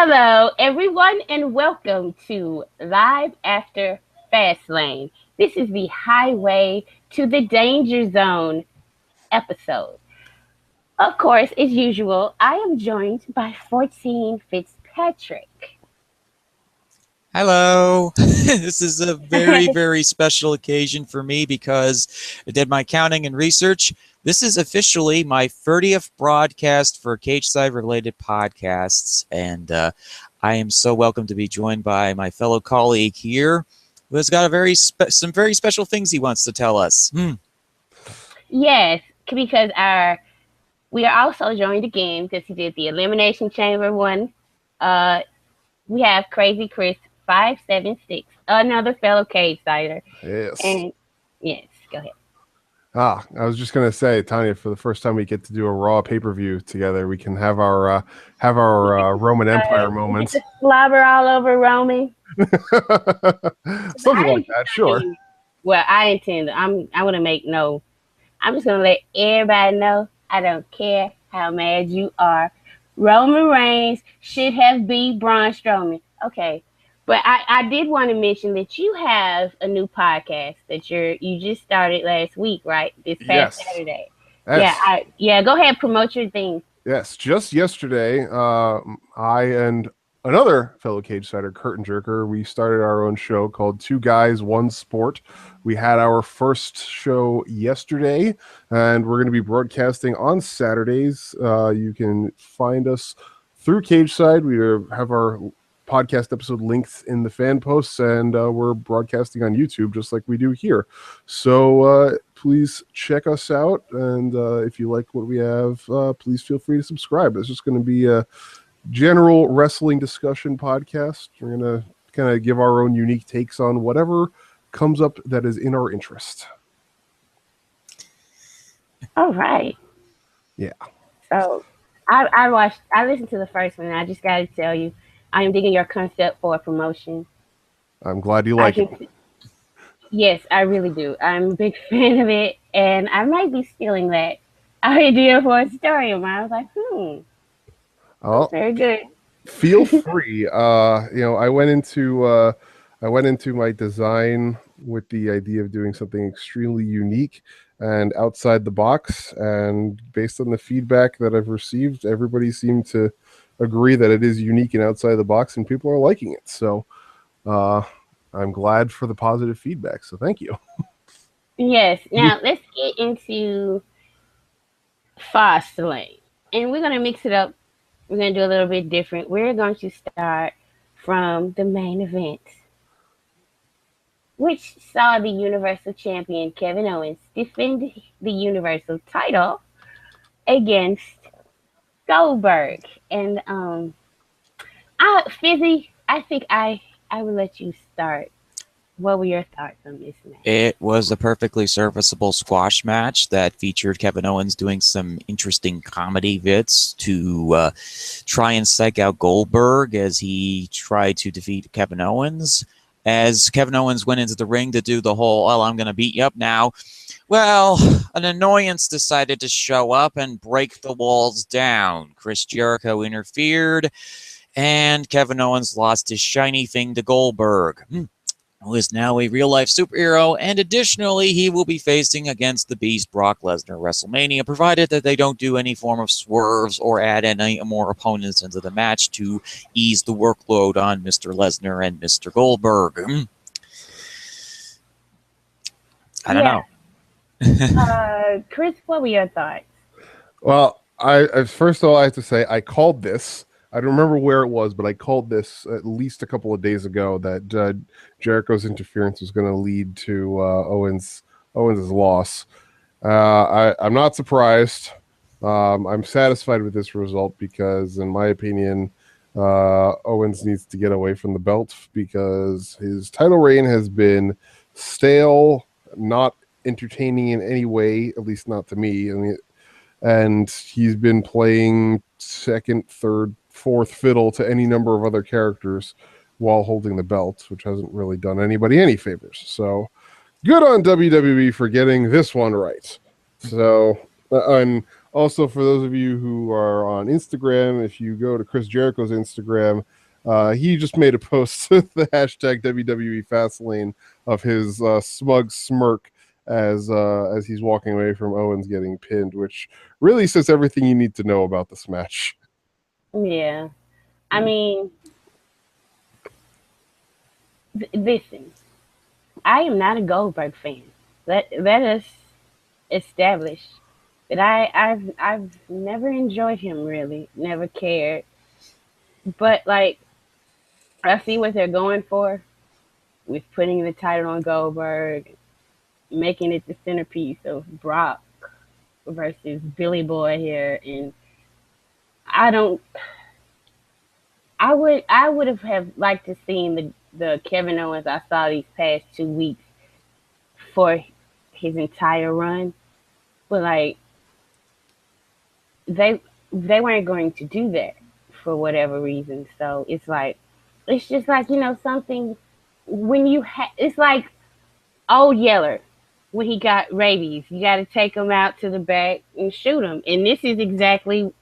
Hello, everyone, and welcome to Live After Fastlane. This is the Highway to the Danger Zone episode. Of course, as usual, I am joined by 14 Fitzpatrick. Hello. This is a very special occasion for me because I did my counting and research. This is officially my 30th broadcast for Cageside related podcasts, and I am so welcome to be joined by my fellow colleague here, who has got some very special things he wants to tell us. Yes, because we are also joined again because he did the Elimination Chamber one. We have Crazy Chris 576, another fellow Cagesider. Yes. And yes, go ahead. I was just gonna say, Tonya, for the first time we get to do a Raw pay-per-view together, we can have our Roman Empire moments. Slobber all over Roman. Something like that, sure. Well, I intend. I'm gonna make no. I'm just gonna let everybody know. I don't care how mad you are. Roman Reigns should have beat Braun Strowman. Okay. But I did want to mention that you have a new podcast that you just started last week, right? This past Saturday. Yes. Yeah, go ahead, promote your thing. Yes, just yesterday, I and another fellow Cagesider, Curtain Jerker, we started our own show called Two Guys, One Sport. We had our first show yesterday, and we're going to be broadcasting on Saturdays. You can find us through Cageside. We have our podcast episode links in the fan posts, and we're broadcasting on YouTube just like we do here. So please check us out, and if you like what we have, please feel free to subscribe. It's just going to be a general wrestling discussion podcast. We're going to kind of give our own unique takes on whatever comes up that is in our interest. All right. Yeah. So I listened to the first one, and I just got to tell you, I am digging your concept for a promotion. I'm glad you like it. Yes, I really do. I'm a big fan of it, and I might be stealing that idea for a story of mine. I was like, Oh, very good. Feel free. I went into my design with the idea of doing something extremely unique and outside the box, and based on the feedback that I've received, everybody seemed to agree that it is unique and outside the box, and people are liking it. So I'm glad for the positive feedback. So thank you. Yes. Now let's get into Fastlane, and we're gonna mix it up. We're gonna do a little bit different. We're going to start from the main event, which saw the Universal Champion Kevin Owens defend the Universal title against Goldberg. And Fizzy, I think I will let you start. What were your thoughts on this match? It was a perfectly serviceable squash match that featured Kevin Owens doing some interesting comedy bits to try and psych out Goldberg as he tried to defeat Kevin Owens. As Kevin Owens went into the ring to do the whole, well, I'm going to beat you up now. Well, an annoyance decided to show up and break the walls down. Chris Jericho interfered, and Kevin Owens lost his shiny thing to Goldberg, who is now a real-life superhero, and additionally, he will be facing against the Beast Brock Lesnar at WrestleMania, provided that they don't do any form of swerves or add any more opponents into the match to ease the workload on Mr. Lesnar and Mr. Goldberg. I don't know. Chris, what were your thoughts? Well, I first of all, I have to say I called this. I don't remember where it was, but I called this at least a couple of days ago that Jericho's interference was going to lead to Owens' loss. I'm not surprised. I'm satisfied with this result because, in my opinion, Owens needs to get away from the belt because his title reign has been stale, not entertaining in any way, at least not to me. I mean, and he's been playing second, third, fourth fiddle to any number of other characters while holding the belt, which hasn't really done anybody any favors. So good on WWE for getting this one right. So, and Also, for those of you who are on Instagram, if you go to Chris Jericho's Instagram, he just made a post with the hashtag WWE Fastlane of his smug smirk as he's walking away from Owens getting pinned, which really says everything you need to know about this match. Yeah. I mean, listen, I am not a Goldberg fan. Let us establish that I've never enjoyed him really, never cared. But like I see what they're going for with putting the title on Goldberg, making it the centerpiece of Brock versus Billy Boy here, and I don't. I would have liked to seen the Kevin Owens I saw these past 2 weeks for his entire run, but like they they weren't going to do that for whatever reason. So it's just like something when it's like old Yeller when he got rabies. You got to take him out to the back and shoot him, and this is exactly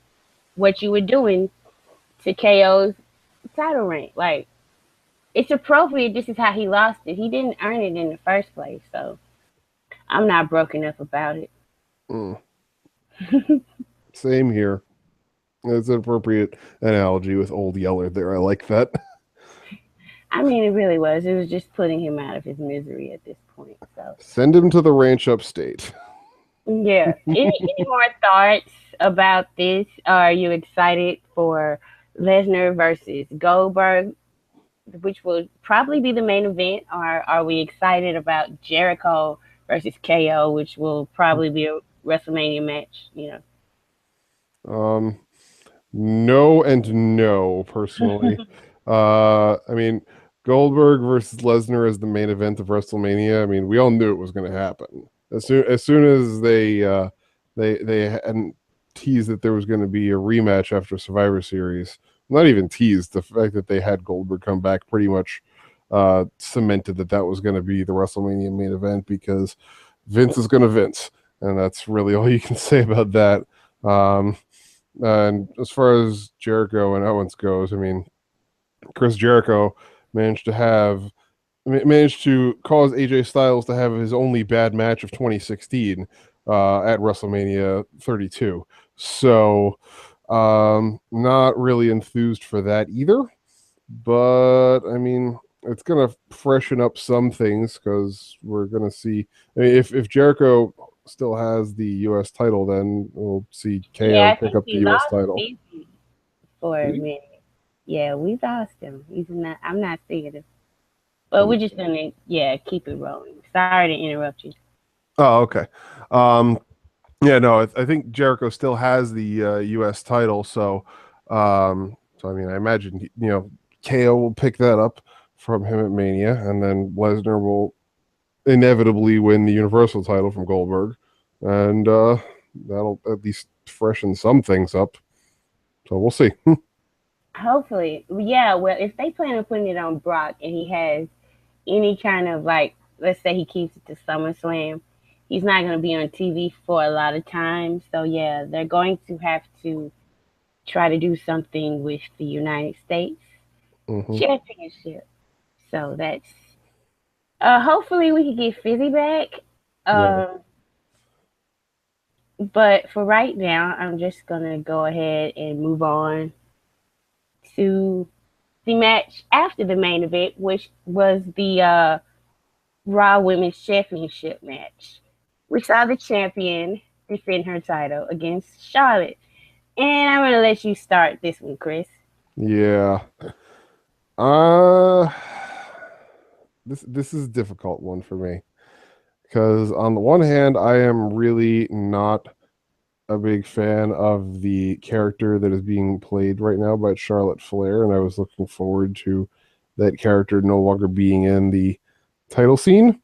what you were doing to KO's title reign. Like it's appropriate. This is how he lost it. He didn't earn it in the first place, so I'm not broken up about it. Mm. Same here. It's an appropriate analogy with Old Yeller there. I like that. I mean, it really was. It was just putting him out of his misery at this point. So, Send him to the ranch upstate. yeah. Any more thoughts about this? Are you excited for Lesnar versus Goldberg, which will probably be the main event? Or are we excited about Jericho versus KO, which will probably be a WrestleMania match? Um, no and no, personally. I mean, Goldberg versus Lesnar as the main event of WrestleMania. I mean, we all knew it was going to happen as soon as they hadn't teased that there was going to be a rematch after Survivor Series. Not even teased. The fact that they had Goldberg come back pretty much cemented that was going to be the WrestleMania main event because Vince is going to Vince, and that's really all you can say about that. And as far as Jericho and Owens goes, I mean, Chris Jericho managed to cause AJ Styles to have his only bad match of 2016 at WrestleMania 32. So, not really enthused for that either. But I mean, it's gonna freshen up some things because we're gonna see. I mean, if Jericho still has the U.S. title, then we'll see KO Yeah, I pick think up the we U.S. lost title. Izzy for a minute. Yeah, we lost him. He's not. I'm not seeing him. But we're just gonna, keep it rolling. Sorry to interrupt you. Oh, okay. Um, yeah, no, I think Jericho still has the U.S. title, so I mean, I imagine KO will pick that up from him at Mania, and then Lesnar will inevitably win the Universal title from Goldberg, and that'll at least freshen some things up. So we'll see. Hopefully, yeah. Well, if they plan on putting it on Brock and he has any kind of like, let's say he keeps it to SummerSlam, he's not going to be on TV for a lot of time. So yeah, they're going to have to try to do something with the United States Hmm. Championship. So that's hopefully we can get Fizzy back. Yeah. Um, but for right now, I'm just gonna go ahead and move on to the match after the main event, which was the Raw Women's Championship match. We saw the champion defend her title against Charlotte. And I'm going to let you start this one, Chris. Yeah. Uh this is a difficult one for me because on the one hand, I am really not a big fan of the character that is being played right now by Charlotte Flair, and I was looking forward to that character no longer being in the title scene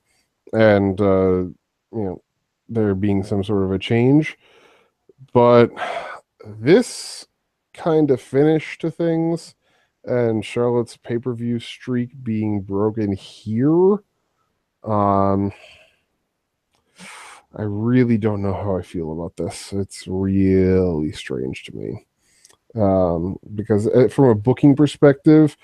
and there being some sort of a change. But this kind of finish to things and Charlotte's pay-per-view streak being broken here, um I really don't know how I feel about this. It's really strange to me. Because from a booking perspective,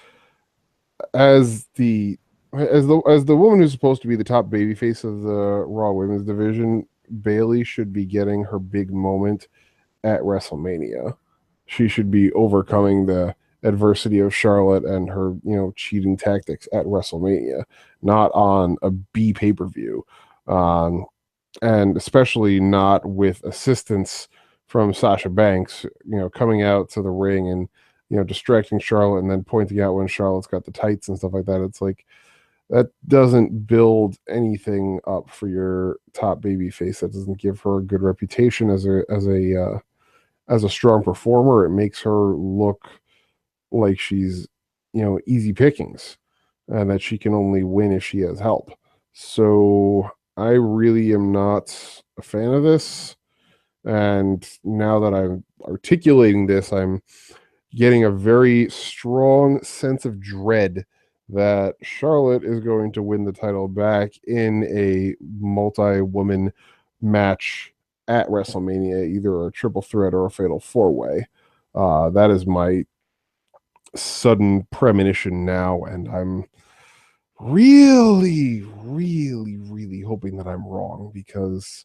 as the woman who's supposed to be the top babyface of the Raw Women's division, Bayley should be getting her big moment at WrestleMania. She should be overcoming the adversity of Charlotte and her, cheating tactics at WrestleMania, not on a B pay-per-view. And especially not with assistance from Sasha Banks, coming out to the ring and distracting Charlotte and then pointing out when Charlotte's got the tights and stuff like that. It's like that doesn't build anything up for your top baby face. That doesn't give her a good reputation as a strong performer. It makes her look like she's easy pickings and that she can only win if she has help. So I really am not a fan of this. And now that I'm articulating this, I'm getting a very strong sense of dread that Charlotte is going to win the title back in a multi-woman match at WrestleMania, either a triple threat or a fatal four-way. That is my sudden premonition now, and I'm really, really, really hoping that I'm wrong, because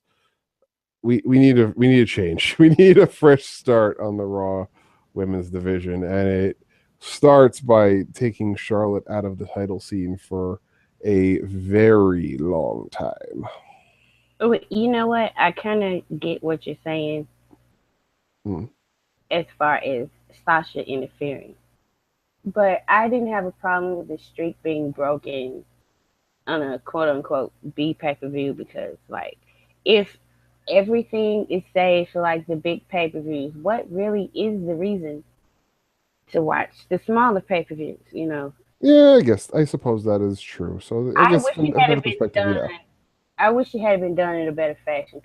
we need a change. We need a fresh start on the Raw Women's division, and it starts by taking Charlotte out of the title scene for a very long time. You know what? I kind of get what you're saying Hmm. as far as Sasha interfering, but I didn't have a problem with the streak being broken on a quote unquote B pay per view, because like if everything is saved for like the big pay per views, what really is the reason to watch the smaller pay per views? Yeah, I suppose that is true. So I I guess wish it from had that been perspective, done. yeah. I wish it had been done in a better fashion,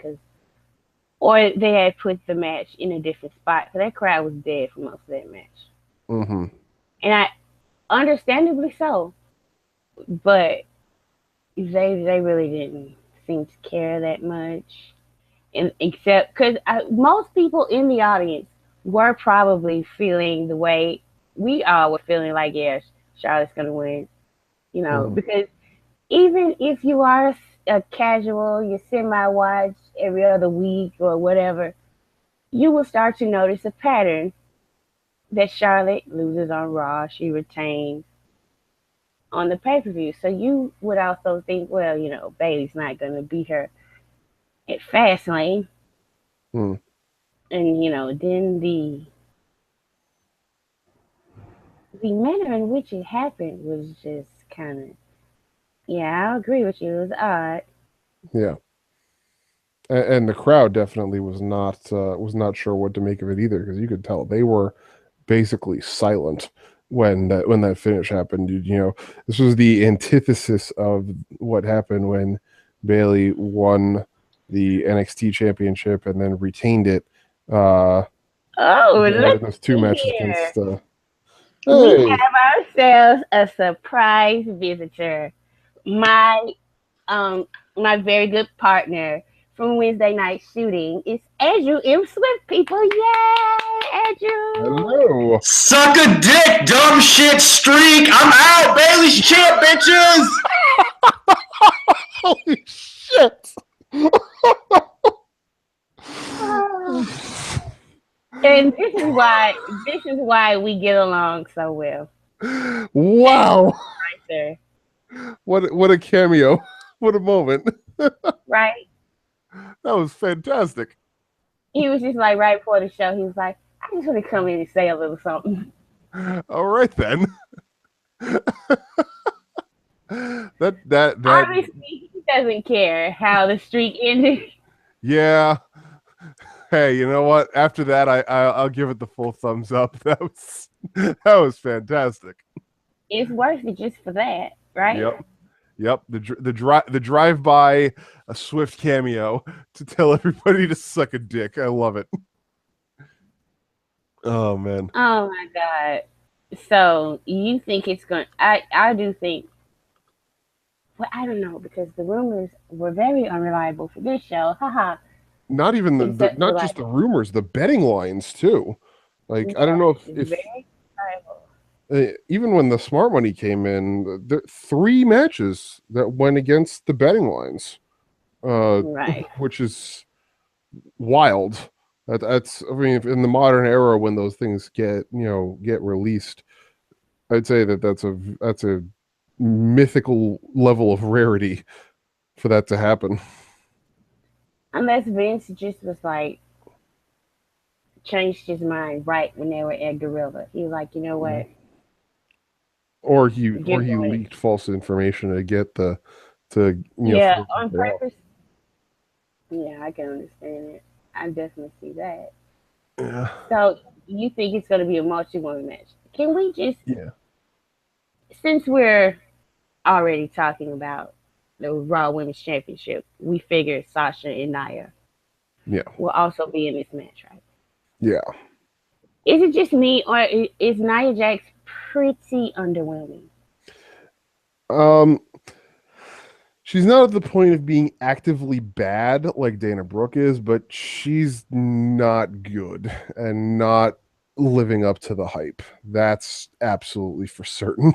or they had put the match in a different spot. So that crowd was dead for most of that match, Mm-hmm. and I understandably so. But they really didn't seem to care that much, and except because most people in the audience were probably feeling the way we all were feeling, like, yeah, Charlotte's gonna win, Mm-hmm. because even if you are a casual, you semi-watch every other week or whatever, you will start to notice a pattern that Charlotte loses on Raw, she retains on the pay-per-view. So you would also think, well, Bailey's not gonna beat her at Fastlane, Mm. and then the manner in which it happened was just kind of, yeah, I agree with you. It was odd. Yeah. And the crowd definitely was not sure what to make of it either, because you could tell they were basically silent when that finish happened. This was the antithesis of what happened when Bailey won the NXT championship and then retained it. Uh, Oh, in let's those two see matches here. against. We Hey, have ourselves a surprise visitor. My um my very good partner from Wednesday night shooting is Andrew M. Swift. People, yay, Andrew! hello. Suck a dick, dumb shit streak. I'm out. Bailey's champ, bitches. Holy shit! And this is why we get along so well. Wow! Right there. What a cameo! What a moment! Right? That was fantastic. He was just like right before the show, he was like, I just want to come in and say a little something. All right then. that Obviously, he doesn't care how the streak ended. yeah. Hey, you know what? After that, I'll give it the full thumbs up. That was fantastic. It's worth it just for that, right? Yep. Yep, the drive by a Swift cameo to tell everybody to suck a dick. I love it. Oh man. Oh my God. So you think it's going to, I do think Well, I don't know because the rumors were very unreliable for this show. Haha. Not even Except for not just like, the rumors, the betting lines too. Like I don't yeah, know if very reliable. even when the smart money came in, there 3 matches that went against the betting lines, uh, Right. which is wild. That's I mean, in the modern era when those things get released, I'd say that's a mythical level of rarity for that to happen. Unless Vince just was like changed his mind right when they were at Gorilla. He was like, you know Yeah. what? Or Give he them it. leaked false information to get the to Yeah, throw on people off. purpose. Yeah, I can understand it. I definitely see that. Yeah. So you think it's gonna be a multi-woman match? Can we just, Yeah. since we're already talking about the Raw Women's Championship, we figured Sasha and Nia Yeah. will also be in this match, right? Yeah. Is it just me, or is Nia Jax pretty underwhelming? Um, she's not at the point of being actively bad like Dana Brooke is, but she's not good and not living up to the hype. That's absolutely for certain.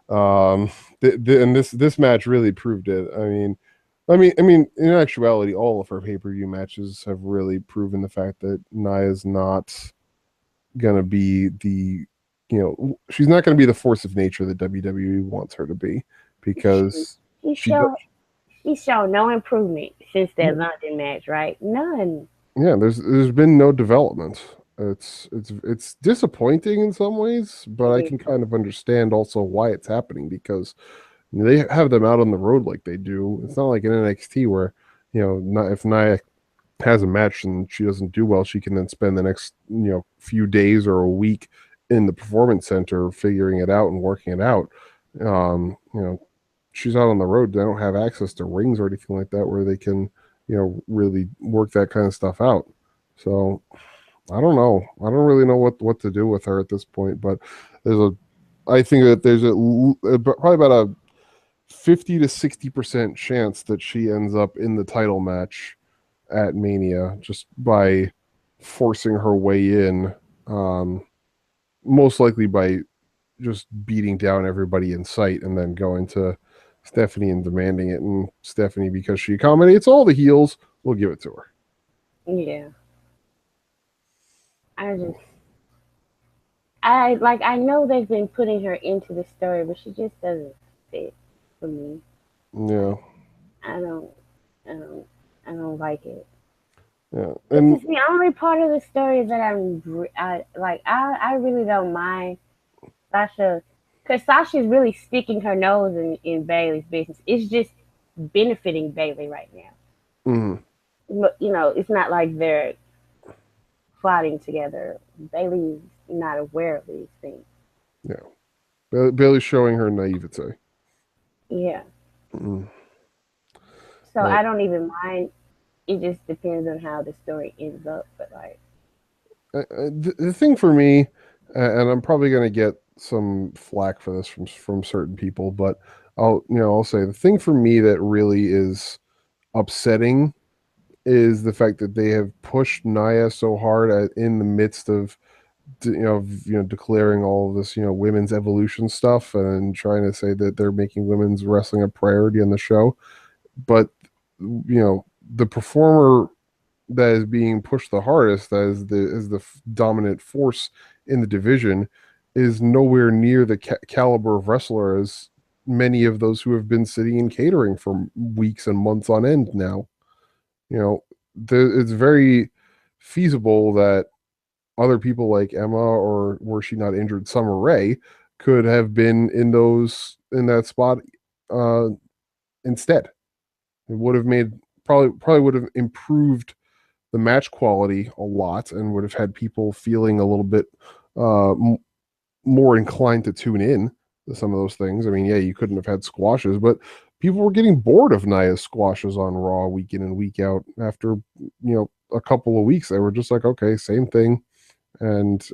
Um, and this match really proved it. I mean, in actuality, all of her pay-per-view matches have really proven the fact that Nia's not gonna be she's not gonna be the force of nature that WWE wants her to be She, because she she does. showed she showed no improvement since that London match, right? None. Yeah, there's been no development. It's disappointing in some ways, but I Yeah. can kind of understand also why it's happening because they have them out on the road like they do. It's not like in NXT where not, if Nia has a match and she doesn't do well, she can then spend the next few days or a week in the performance center figuring it out and working it out. She's out on the road. They don't have access to rings or anything like that where they can really work that kind of stuff out. So I don't know. I don't really know what to do with her at this point. But I think that there's probably about a 50 to 60% chance that she ends up in the title match at Mania just by forcing her way in. Most likely by just beating down everybody in sight and then going to Stephanie and demanding it. And Stephanie, because she accommodates all the heels, will give it to her. Yeah. I just I know they've been putting her into the story, but she just doesn't fit for me. Yeah. I don't I don't I don't like it. Yeah. This And is the only part of the story that I really don't mind Sasha, because Sasha's really sticking her nose in Bailey's business. It's just benefiting Bailey right now. mhm, But it's not like they're plotting together. Bailey's not aware of these things. yeah. Bailey's showing her naivete. Yeah. Mm. So But I don't even mind. It just depends on how the story ends up. But like, the thing for me, and I'm probably going to get some flack for this from certain people, but I'll say the thing for me that really is upsetting is the fact that they have pushed Nia so hard in the midst of declaring all of this women's evolution stuff and trying to say that they're making women's wrestling a priority on the show, but the performer that is being pushed the hardest as the dominant force in the division is nowhere near the caliber of wrestler as many of those who have been sitting in catering for weeks and months on end now. It's very feasible that other people like Emma, or were she not injured, Summer Rae, could have been in that spot uh, instead. It would have made probably would have improved the match quality a lot and would have had people feeling a little bit more inclined to tune in to some of those things. I mean, yeah, you couldn't have had squashes, but people were getting bored of Nia's squashes on Raw week in and week out. After a couple of weeks, they were just like, okay, same thing, and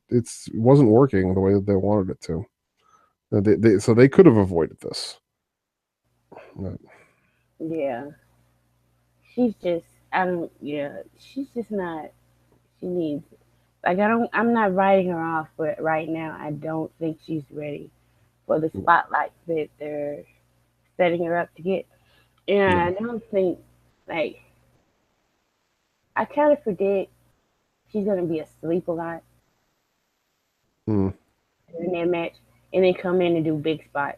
it wasn't working the way that they wanted it to. So they could have avoided this. Yeah, she's just. I don't. Yeah, she's just not. She needs. Like I don't. I'm not writing her off, but right now I don't think she's ready for the spotlight that they're setting her up to get. And No. I don't think like I kind of predict she's gonna be asleep a lot Mm. in that match, and then come in and do big spots.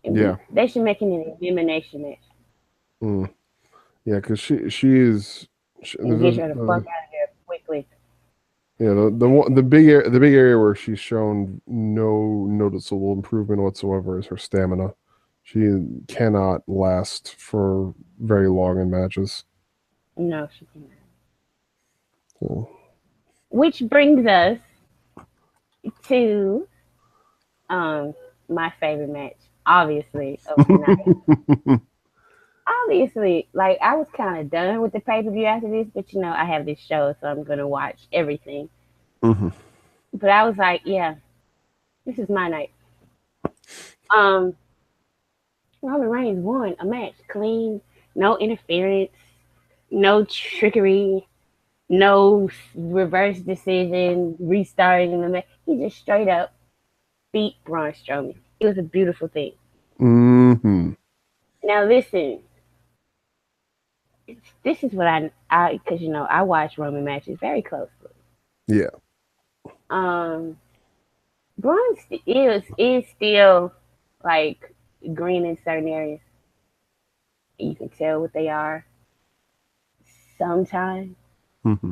And Yeah. they should make it an elimination match Mm. Yeah, because she is and get her the fuck out of there quickly. yeah, the big area where she's shown no noticeable improvement whatsoever is her stamina. She cannot last for very long in matches. No, she cannot. So, Which brings us to um my favorite match, obviously of the night. Obviously, like I was kind of done with the pay per view after this, but I have this show, so I'm gonna watch everything. Mhm. But I was like, yeah, this is my night. Um, Roman Reigns won a match clean, no interference, no trickery, no reverse decision, restarting the match. He just straight up beat Braun Strowman. It was a beautiful thing. Hmm. Now listen, this is what I because I watch Roman matches very closely. Yeah. Um, Braun is still like green in certain areas. You can tell what they are sometimes. Hmm.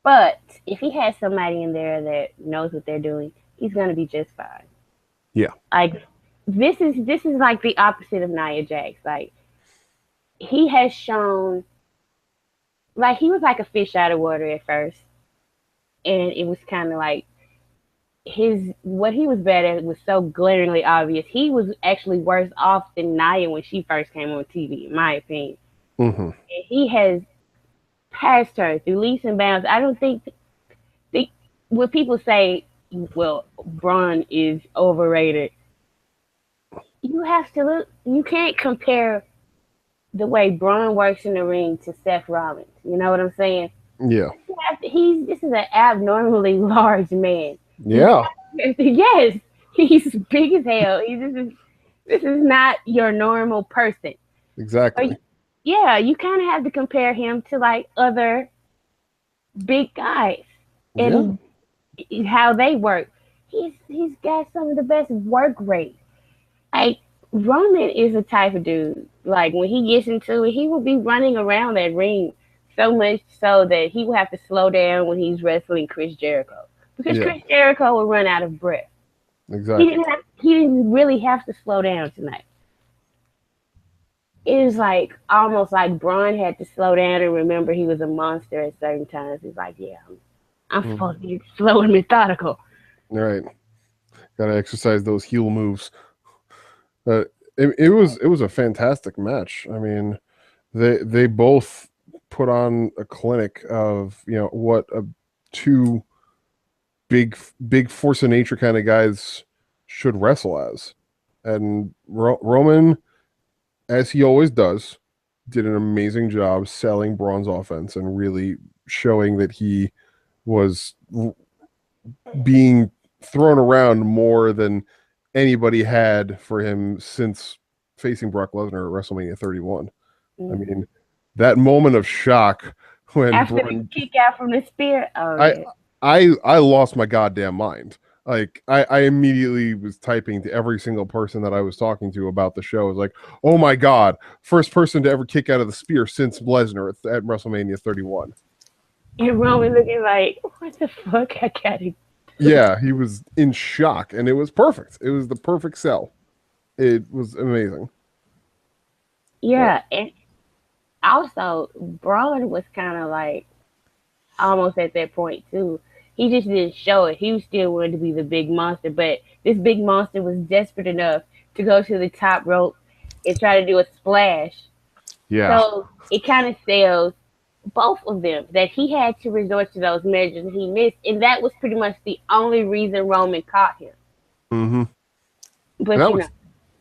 But if he has somebody in there that knows what they're doing, he's gonna be just fine. Yeah. Like this is like the opposite of Nia Jax. Like he has shown like he was like a fish out of water at first. And it was kinda like his what he was bad at was so glaringly obvious. He was actually worse off than Nia when she first came on TV, in my opinion. Hmm. And he has passed her through leaps and bounds. I don't think when people say, "Well, Braun is overrated," you have to look. You can't compare the way Braun works in the ring to Seth Rollins. You know what I'm saying? Yeah. This is an abnormally large man. Yeah. Yes, he's big as hell. This is not your normal person. So, Exactly. yeah, you kind of have to compare him to like other big guys Yeah. and how they work. He's got some of the best work rate. Like Roman is a type of dude. Like when he gets into it, he will be running around that ring so much so that he will have to slow down when he's wrestling Chris Jericho because Yeah. Chris Jericho will run out of breath. Exactly. He didn't really have to slow down tonight. It was like almost like Braun had to slow down and remember he was a monster at certain times. He's like, yeah, I'm supposed to be slow and methodical. All right. Got to exercise those heel moves. It was a fantastic match. I mean, they both put on a clinic of what two big force of nature kind of guys should wrestle as, and Roman, as he always does, did an amazing job selling Braun's offense and really showing that he was being thrown around more than anybody had for him since facing Brock Lesnar at WrestleMania 31. I mean, that moment of shock when After Braun, the kick out from the spear, oh I yeah. I lost my goddamn mind. Like I immediately was typing to every single person that I was talking to about the show. I was like, oh my god, first person to ever kick out of the spear since Lesnar at WrestleMania 31. And Roman looking like, what the fuck? I got it. Yeah, he was in shock, and it was perfect. It was the perfect sell. It was amazing. Yeah, and also Braun was kind of like almost at that point too. He just didn't show it. He still wanted to be the big monster, but this big monster was desperate enough to go to the top rope and try to do a splash. Yeah. So it kind of sells both of them that he had to resort to those measures and he missed, and that was pretty much the only reason Roman caught him. Mm-hmm. But That was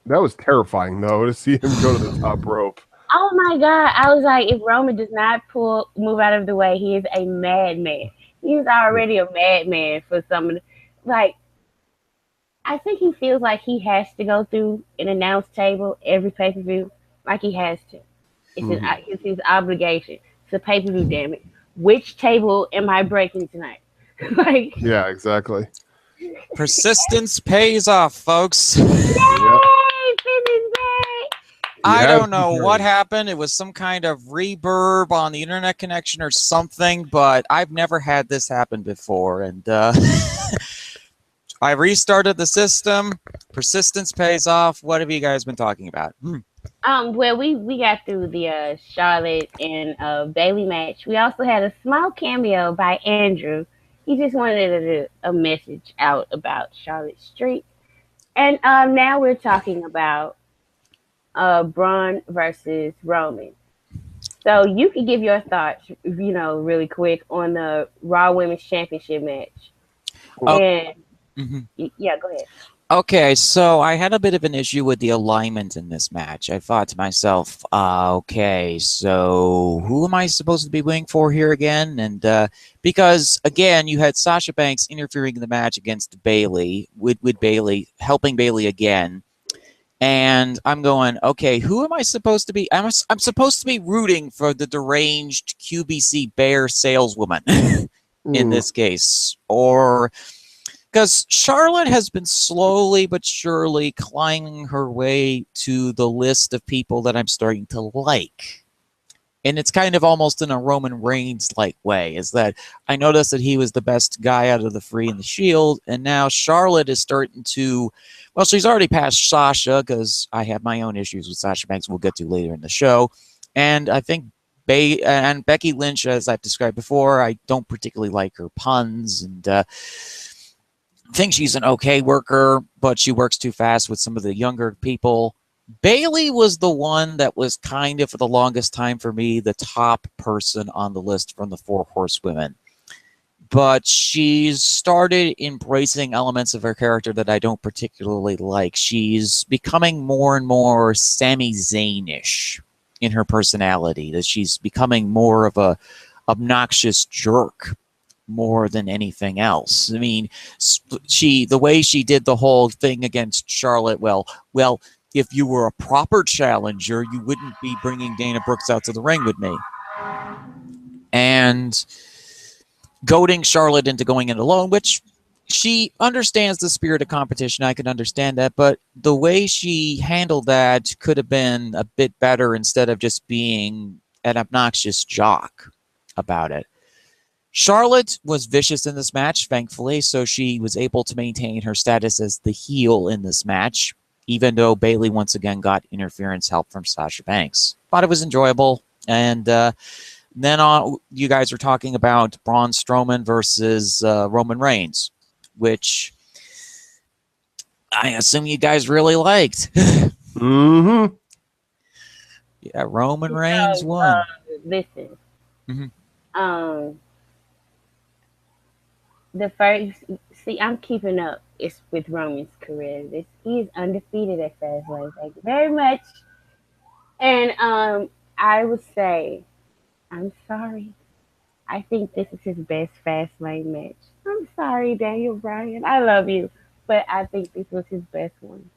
That was terrifying, though, to see him go to the top rope. Oh my God! I was like, if Roman does not move out of the way, he is a madman. He's already a madman for some of the, like. I think he feels like he has to go through an announce table every pay per view, like he has to. It's his obligation. It's a pay per view, damn it. Which table am I breaking tonight? Like, Yeah, exactly. Persistence pays off, folks. yay! Yep. Finish day! I Yeah, don't know what happened. It was some kind of reverb on the internet connection or something, but I've never had this happen before. And I restarted the system. Persistence pays off. What have you guys been talking about? Well, we got through the Charlotte and Bailey match. We also had a small cameo by Andrew. He just wanted a message out about Charlotte Street. And now we're talking about Braun versus Roman. So you can give your thoughts, really quick on the Raw Women's Championship match. Oh. And Mm-hmm. yeah, go ahead. Okay, so I had a bit of an issue with the alignment in this match. I thought to myself, okay, so who am I supposed to be waiting for here again? And because, again, you had Sasha Banks interfering in the match against Bailey, with Bailey, helping Bailey again. And I'm going, okay, who am I supposed to be? I'm supposed to be rooting for the deranged QBC Bear saleswoman in this case. Or... because Charlotte has been slowly but surely climbing her way to the list of people that I'm starting to like. And it's kind of almost in a Roman Reigns-like way, is that I noticed that he was the best guy out of the Free and the Shield, and now Charlotte is starting to, well, she's already passed Sasha, because I have my own issues with Sasha Banks we'll get to later in the show. And I think and Becky Lynch, as I've described before, I don't particularly like her puns, and think she's an okay worker, but she works too fast with some of the younger people. Bailey was the one that was kind of, for the longest time for me, the top person on the list from the Four Horsewomen. But she's started embracing elements of her character that I don't particularly like. She's becoming more and more Sami Zayn-ish in her personality, that she's becoming more of a obnoxious jerk more than anything else. I mean, the way she did the whole thing against Charlotte, well, if you were a proper challenger, you wouldn't be bringing Dana Brooks out to the ring with me. And goading Charlotte into going in alone, which she understands the spirit of competition. I can understand that, but the way she handled that could have been a bit better instead of just being an obnoxious jock about it. Charlotte was vicious in this match, thankfully, so she was able to maintain her status as the heel in this match, even though Bailey once again got interference help from Sasha Banks. Thought it was enjoyable. And then on, you guys are talking about Braun Strowman versus Roman Reigns, which I assume you guys really liked. Mm-hmm. Yeah, Roman Reigns won. Listen. Mm-hmm. The first, see, I'm keeping up. It's with Roman's career. He's undefeated at Fastlane. Thank you very much. And I would say, I'm sorry. I think this is his best Fastlane match. I'm sorry, Daniel Bryan. I love you, but I think this was his best one.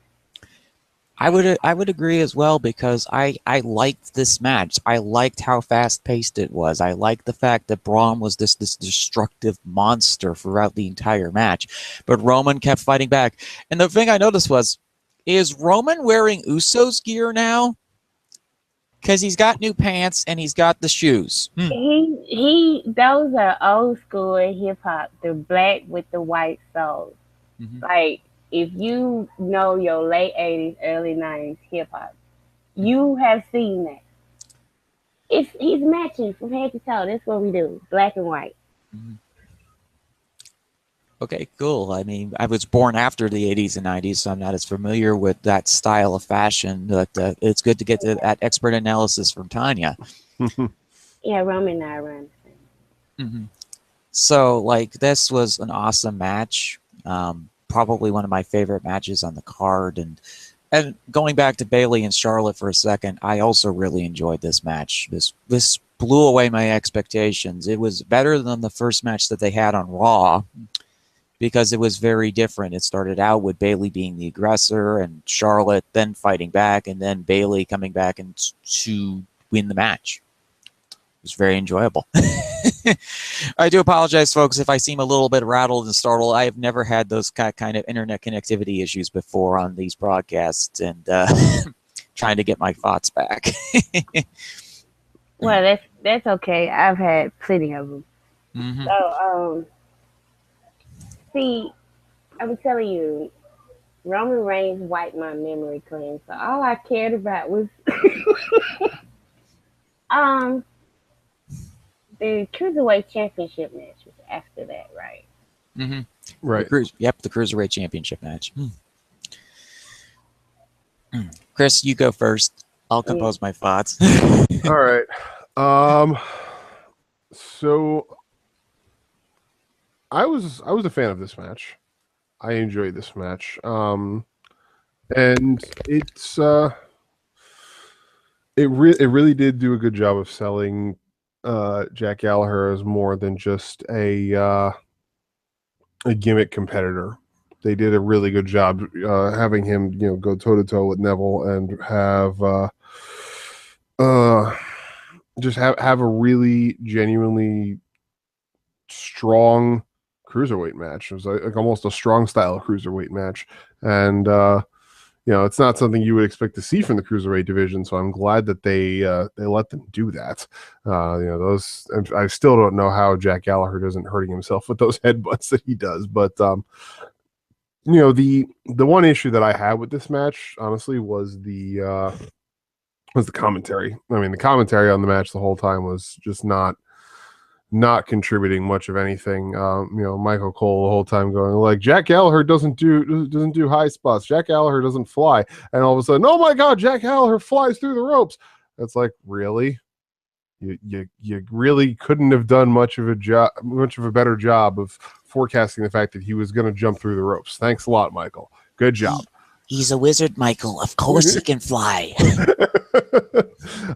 I would agree as well, because I liked this match. I liked how fast-paced it was. I liked the fact that Braun was this destructive monster throughout the entire match. But Roman kept fighting back. And the thing I noticed was, is Roman wearing Usos gear now? Because he's got new pants and he's got the shoes. Those are old school hip hop. The black with the white soles. Mm-hmm. Like, if you know your late 80s, early 90s hip hop, you have seen that. He's matching from head to toe. That's what we do. Black and white. Mm-hmm. Okay, cool. I mean, I was born after the 80s and 90s, so I'm not as familiar with that style of fashion. But it's good to get that expert analysis from Tonya. Yeah, Roman and I are around the same. Mm-hmm. So, like, this was an awesome match. Probably one of my favorite matches on the card, and And going back to Bailey and Charlotte for a second, I also really enjoyed this match. This blew away my expectations. It was better than the first match that they had on Raw because it was very different. It started out with Bailey being the aggressor and Charlotte then fighting back, and then Bailey coming back and to win the match. It was very enjoyable. I do apologize, folks, if I seem a little bit rattled and startled. I have never had those kind of internet connectivity issues before on these broadcasts, and trying to get my thoughts back. Well, that's okay. I've had plenty of them. Mm-hmm. So, see, I'm telling you, Roman Reigns wiped my memory clean. So all I cared about was the Cruiserweight Championship match was after that, right? Mm-hmm. Right. The Cruiserweight Championship match. Chris, you go first. I'll compose my thoughts. All right. So I was a fan of this match. I enjoyed this match. And it's it really did do a good job of selling Jack Gallagher as more than just a gimmick competitor. They did a really good job having him, go toe to toe with Neville and have just have a really genuinely strong cruiserweight match. It was like almost a strong style cruiserweight match, and it's not something you would expect to see from the cruiserweight division. So I'm glad that they let them do that. Those, I still don't know how Jack Gallagher isn't hurting himself with those headbutts that he does, but the one issue that I had with this match, honestly, was the commentary. I mean, the commentary on the match the whole time was just not contributing much of anything. Michael Cole the whole time going like, Jack Gallagher doesn't do high spots. Jack Gallagher doesn't fly. And all of a sudden, oh my God, Jack Gallagher flies through the ropes. It's like, really? You really couldn't have done much of a better job of forecasting the fact that he was going to jump through the ropes. Thanks a lot, Michael. Good job. He's a wizard, Michael. Of course he can fly.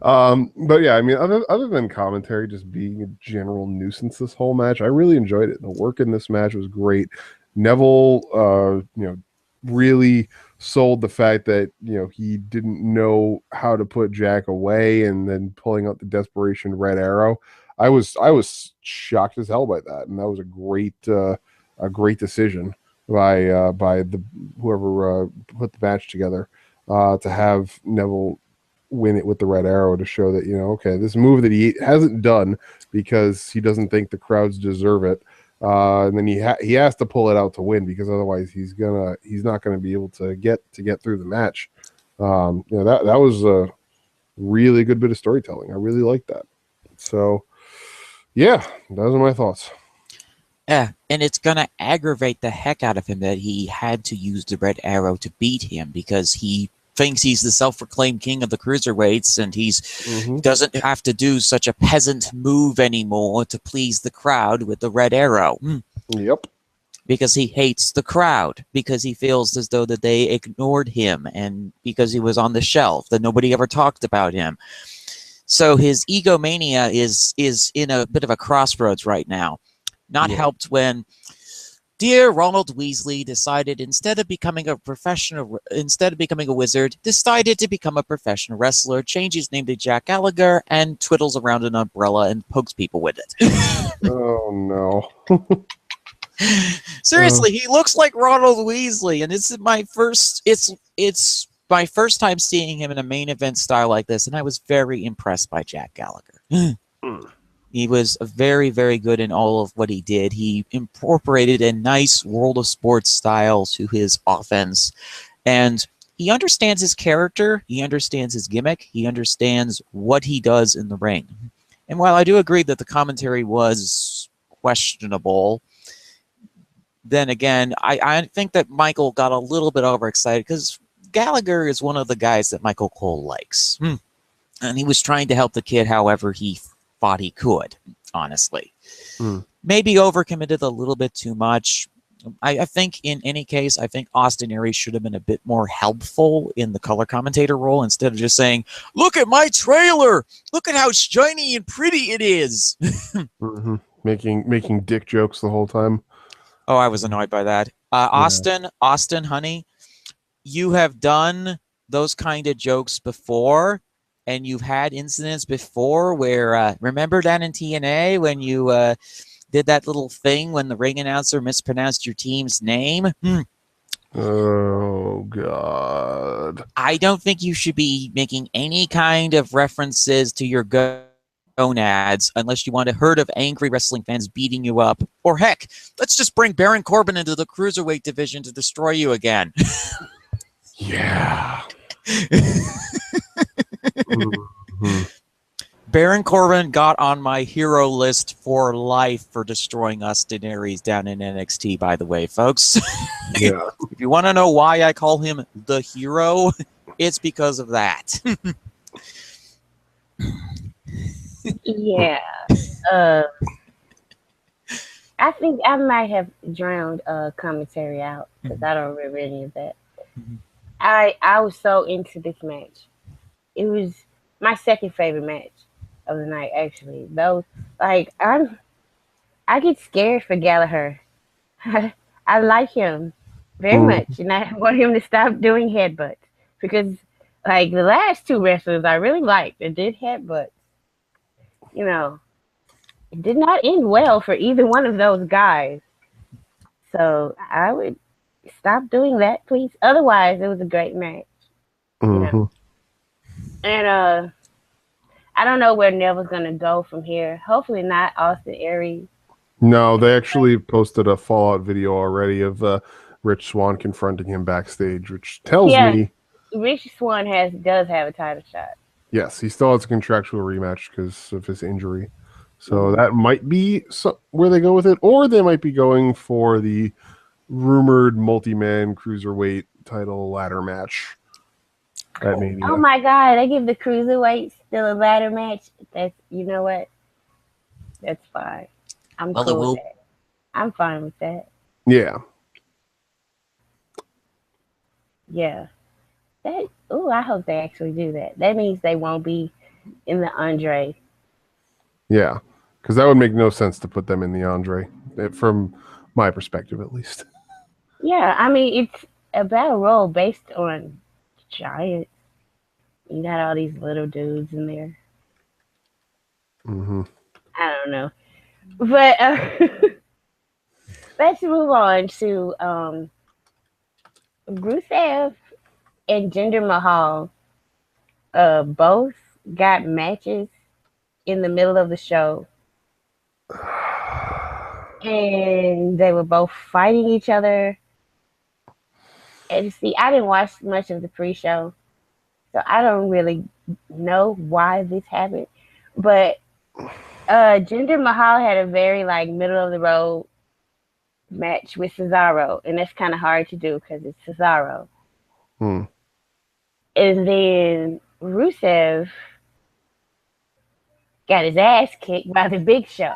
But yeah, I mean, other than commentary just being a general nuisance this whole match, I really enjoyed it. The work in this match was great. Neville, really sold the fact that he didn't know how to put Jack away, and then pulling out the desperation red arrow. I was shocked as hell by that, and that was a great decision by the whoever put the match together to have Neville win it with the red arrow to show that okay, this move that he hasn't done because he doesn't think the crowds deserve it, and then he has to pull it out to win, because otherwise he's not gonna be able to get through the match. That was a really good bit of storytelling. I really liked that. So yeah, those are my thoughts. Yeah, and it's going to aggravate the heck out of him that he had to use the red arrow to beat him, because he thinks he's the self-proclaimed king of the cruiserweights, and he doesn't have to do such a peasant move anymore to please the crowd with the red arrow. Yep. Because he hates the crowd, because he feels as though that they ignored him, and because he was on the shelf, that nobody ever talked about him. So his egomania is in a bit of a crossroads right now. Not helped when dear Ronald Weasley decided, instead of becoming a wizard, decided to become a professional wrestler, change his name to Jack Gallagher, and twiddles around an umbrella and pokes people with it. Oh no. Seriously, he looks like Ronald Weasley, and it's my first time seeing him in a main event style like this, and I was very impressed by Jack Gallagher. He was very, very good in all of what he did. He incorporated a nice World of Sports style to his offense, and he understands his character, he understands his gimmick, he understands what he does in the ring. And while I do agree that the commentary was questionable, then again, I think that Michael got a little bit overexcited, because Gallagher is one of the guys that Michael Cole likes. And he was trying to help the kid however he thought he could, honestly. Maybe overcommitted a little bit too much. I think in any case, I think Austin Aries should have been a bit more helpful in the color commentator role instead of just saying, "Look at my trailer! Look at how shiny and pretty it is." Mm-hmm. Making dick jokes the whole time. Oh, I was annoyed by that. Austin, honey, you have done those kind of jokes before, and you've had incidents before where, remember down in TNA when you did that little thing when the ring announcer mispronounced your team's name? Oh, God. I don't think you should be making any kind of references to your gonads unless you want a herd of angry wrestling fans beating you up. Or heck, let's just bring Baron Corbin into the cruiserweight division to destroy you again. Yeah. Mhm. Baron Corbin got on my hero list for life for destroying Austin Aries down in NXT, by the way, folks. Yeah. If you want to know why I call him the hero, it's because of that. Yeah. Uh, I think I might have drowned commentary out because I don't remember any of that. I was so into this match. It was my second favorite match of the night, actually. Though, like I get scared for Gallagher. I like him very Mm. much, and I want him to stop doing headbutts because, like, the last two wrestlers I really liked that did headbutts, you know, it did not end well for either one of those guys. So I would stop doing that, please. Otherwise, it was a great match, you know. Mhm. And I don't know where Neville's gonna go from here. Hopefully not Austin Aries. No, they actually posted a Fallout video already of Rich Swann confronting him backstage, which tells Yeah, me, Rich Swann does have a title shot. yes, he still has a contractual rematch because of his injury. So Mhm. that might be where they go with it, or they might be going for the rumored multi-man cruiserweight title ladder match at Oh Mania. my God, they give the cruiserweights still a ladder match. That's, you know what? That's fine. I'm Well, it cool with will. that. I'm fine with that. Yeah. Yeah. That. Oh, I hope they actually do that. That means they won't be in the Andre. Yeah. Because that would make no sense to put them in the Andre, from my perspective at least. Yeah, I mean it's a battle royal based on giants. You got all these little dudes in there. Mm-hmm. I don't know, but let's move on to Rusev and Jinder Mahal. Both got matches in the middle of the show, and they were both fighting each other. And see, I didn't watch much of the pre-show, so I don't really know why this happened. But Jinder Mahal had a very like middle of the road match with Cesaro, and that's kind of hard to do because it's Cesaro. Hmm. And then Rusev got his ass kicked by the Big Show.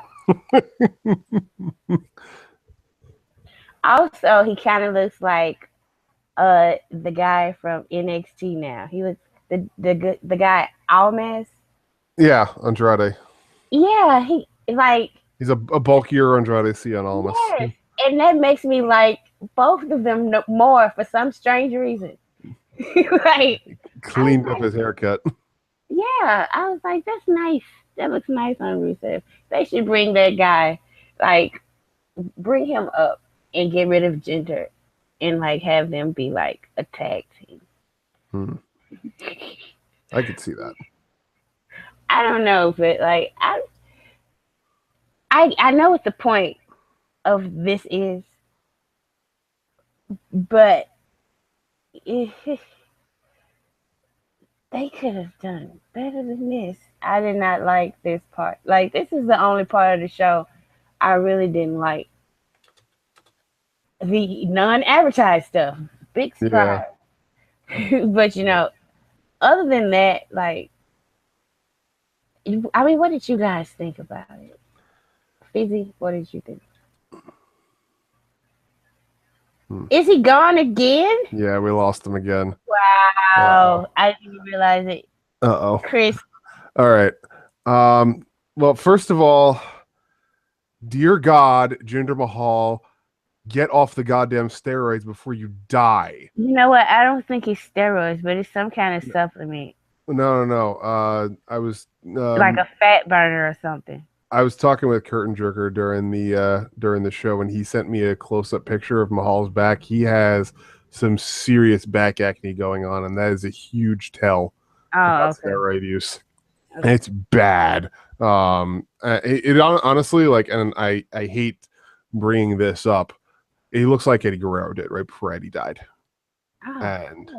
Also, he kind of looks like the guy from NXT now. He looks the guy Almas. Yeah, Andrade. Yeah, he like He's a bulkier Andrade Cien Almas. yes, and that makes me like both of them more for some strange reason. Like I was Cleaned up like, his haircut. yeah, I was like, that's nice. That looks nice on Rusev. They should bring that guy, like, bring him up and get rid of Jinder, and like have them be like a tag team. Hmm. I could see that. I don't know, but like I know what the point of this is, but it, they could have done better than this. I did not like this part. Like this is the only part of the show I really didn't like. The non-advertised stuff, big Yeah. surprise. But you know, other than that, like, I mean, what did you guys think about it? Fizzy, what did you think? Is he gone again? Yeah, we lost him again. Wow. I didn't even realize it. Uh-oh. Chris. All right. Well, first of all, dear God, Jinder Mahal, get off the goddamn steroids before you die. You know what? I don't think it's steroids, but it's some kind of supplement. No. I was Like a fat burner or something. I was talking with Curtin Jerker during the show, and he sent me a close-up picture of Mahal's back. He has some serious back acne going on, and that is a huge tell about steroid use. Okay. It's bad. It honestly, like, and I hate bringing this up. It looks like Eddie Guerrero did right before Eddie died, and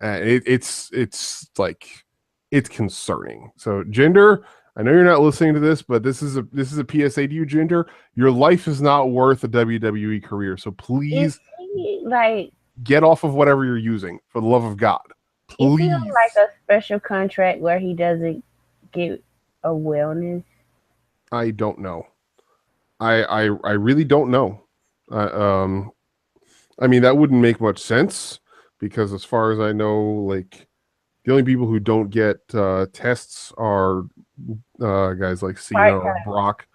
it's like it's concerning. So Jinder, I know you're not listening to this, but this is a PSA to you, Jinder. Your life is not worth a WWE career, so please, like, get off of whatever you're using, for the love of God. Please. Is he on like a special contract where he doesn't get a wellness? I don't know. I really don't know. I mean, that wouldn't make much sense because, as far as I know, like, the only people who don't get tests are guys like Cena or Brock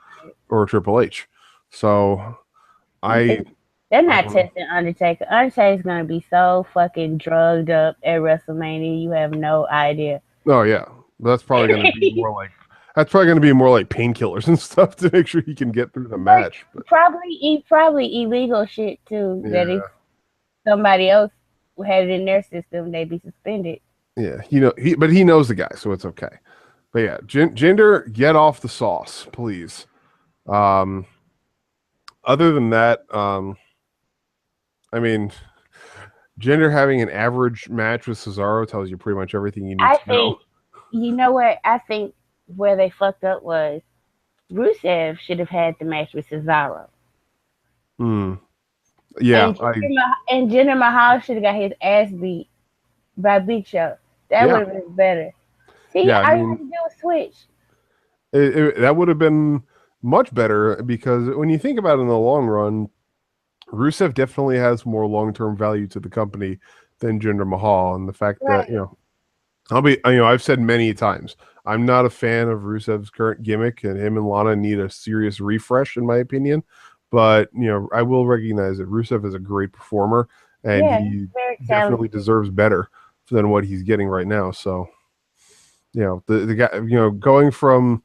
or Triple H. So they're not testing Undertaker. Undertaker's gonna be so fucking drugged up at WrestleMania. You have no idea. Oh yeah, that's probably gonna be more like painkillers and stuff to make sure he can get through the match. But probably illegal shit too. Yeah. That if somebody else had it in their system, they'd be suspended. Yeah, but he knows the guy, so it's okay. But yeah, Jinder, get off the sauce, please. Other than that, I mean, Jinder having an average match with Cesaro tells you pretty much everything you need to know. You know what? I think where they fucked up was Rusev should have had the match with Cesaro. Yeah. And Jinder Mahal should have got his ass beat by Big Show. That would have been better. See, I had to do a switch. That would have been much better because when you think about it in the long run, Rusev definitely has more long-term value to the company than Jinder Mahal, and the fact that I've said many times, I'm not a fan of Rusev's current gimmick, and him and Lana need a serious refresh, in my opinion. But I will recognize that Rusev is a great performer, and he definitely deserves better than what he's getting right now. So, the guy, going from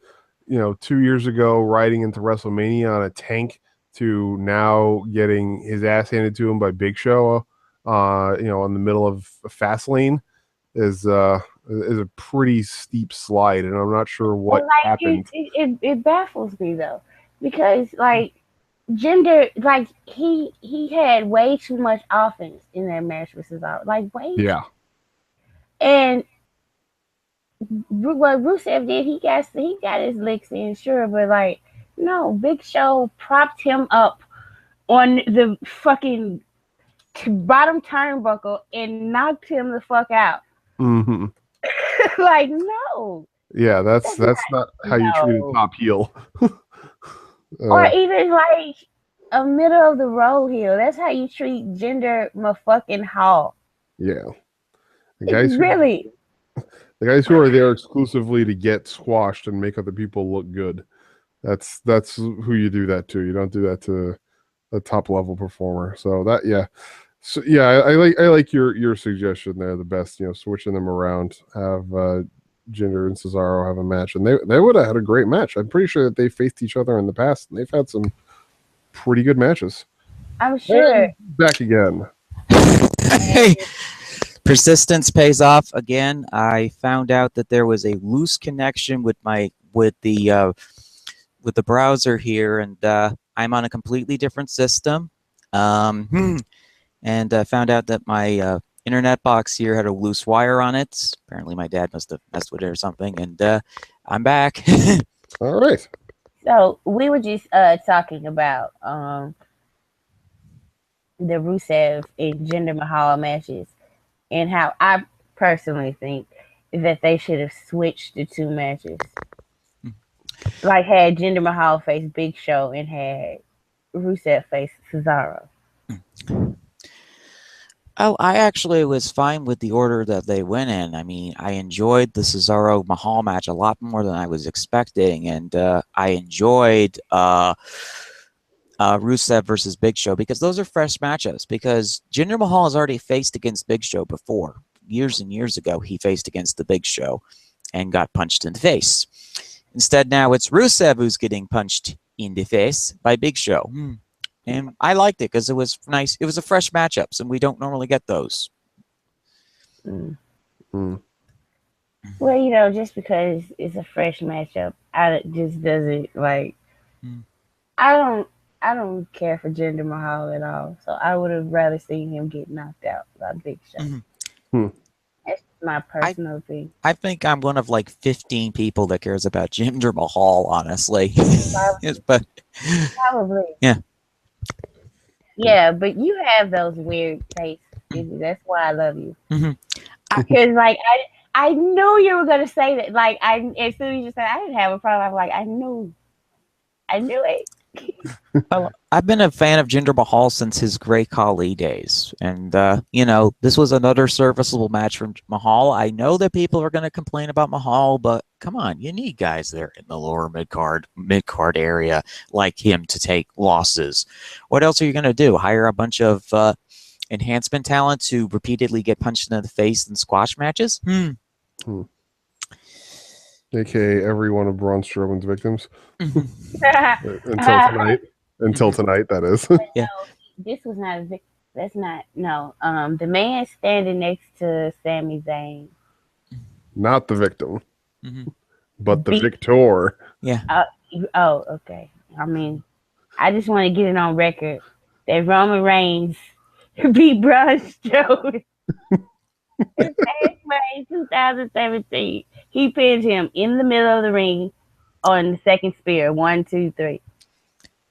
2 years ago riding into WrestleMania on a tank to now getting his ass handed to him by Big Show, in the middle of Fastlane is a pretty steep slide, and I'm not sure what happened. It baffles me though, because Jinder, he had way too much offense in that match with Cesaro, Yeah. And what Rusev did, he got his licks in, sure, but no, Big Show propped him up on the fucking bottom turnbuckle and knocked him the fuck out. Mm-hmm. No. Yeah, that's not how you treat a top heel. Or even a middle of the road heel. That's how you treat Jinder Mahal. Yeah. The guys who are there exclusively to get squashed and make other people look good. That's who you do that to. You don't do that to a top level performer. So I like your suggestion there. The best, switching them around, have Jinder and Cesaro have a match, and they would have had a great match. I'm pretty sure that they faced each other in the past, and they've had some pretty good matches. I'm sure. And back again. Hey, persistence pays off again. I found out that there was a loose connection with the browser here, and I'm on a completely different system. And found out that my internet box here had a loose wire on it. Apparently my dad must have messed with it or something, and I'm back. All right. So we were just talking about the Rusev and Jinder Mahal matches, and how I personally think that they should have switched the two matches. Had Jinder Mahal face Big Show and had Rusev face Cesaro. Oh, I actually was fine with the order that they went in. I mean, I enjoyed the Cesaro Mahal match a lot more than I was expecting, and I enjoyed Rusev versus Big Show because those are fresh matchups. Because Jinder Mahal has already faced against Big Show before. Years and years ago, he faced against the Big Show and got punched in the face. Instead, now it's Rusev who's getting punched in the face by Big Show. And I liked it because it was nice. It was a fresh matchups, and we don't normally get those. Mm. Mm. Well, you know, just because it's a fresh matchup, I just doesn't like. Mm. I don't care for Jinder Mahal at all. So I would have rather seen him get knocked out by Big Show. Hmm. That's my personal thing. I think I'm one of like 15 people that cares about Jinder Mahal, honestly. But Probably. Yeah. Yeah, but you have those weird tastes. That's why I love you. Mhm. Because like I knew you were gonna say that. Like as soon as you said I didn't have a problem, I'm like I knew it. Well, I've been a fan of Jinder Mahal since his Great Khali days. And, you know, this was another serviceable match from Mahal. I know that people are going to complain about Mahal, but come on, you need guys there in the lower mid-card area like him to take losses. What else are you going to do? Hire a bunch of enhancement talent to repeatedly get punched in the face in squash matches? AKA every one of Braun Strowman's victims. Mhm. Until tonight. Until tonight, that is. Yeah. No, this was not a that's not no. The man standing next to Sami Zayn. Not the victim, Mhm. but the Beat- victor. Yeah. Oh, okay. I mean, I just want to get it on record that Roman Reigns beat Braun Strowman. In Fastlane 2017, he pinned him in the middle of the ring on the second spear. 1, 2, 3.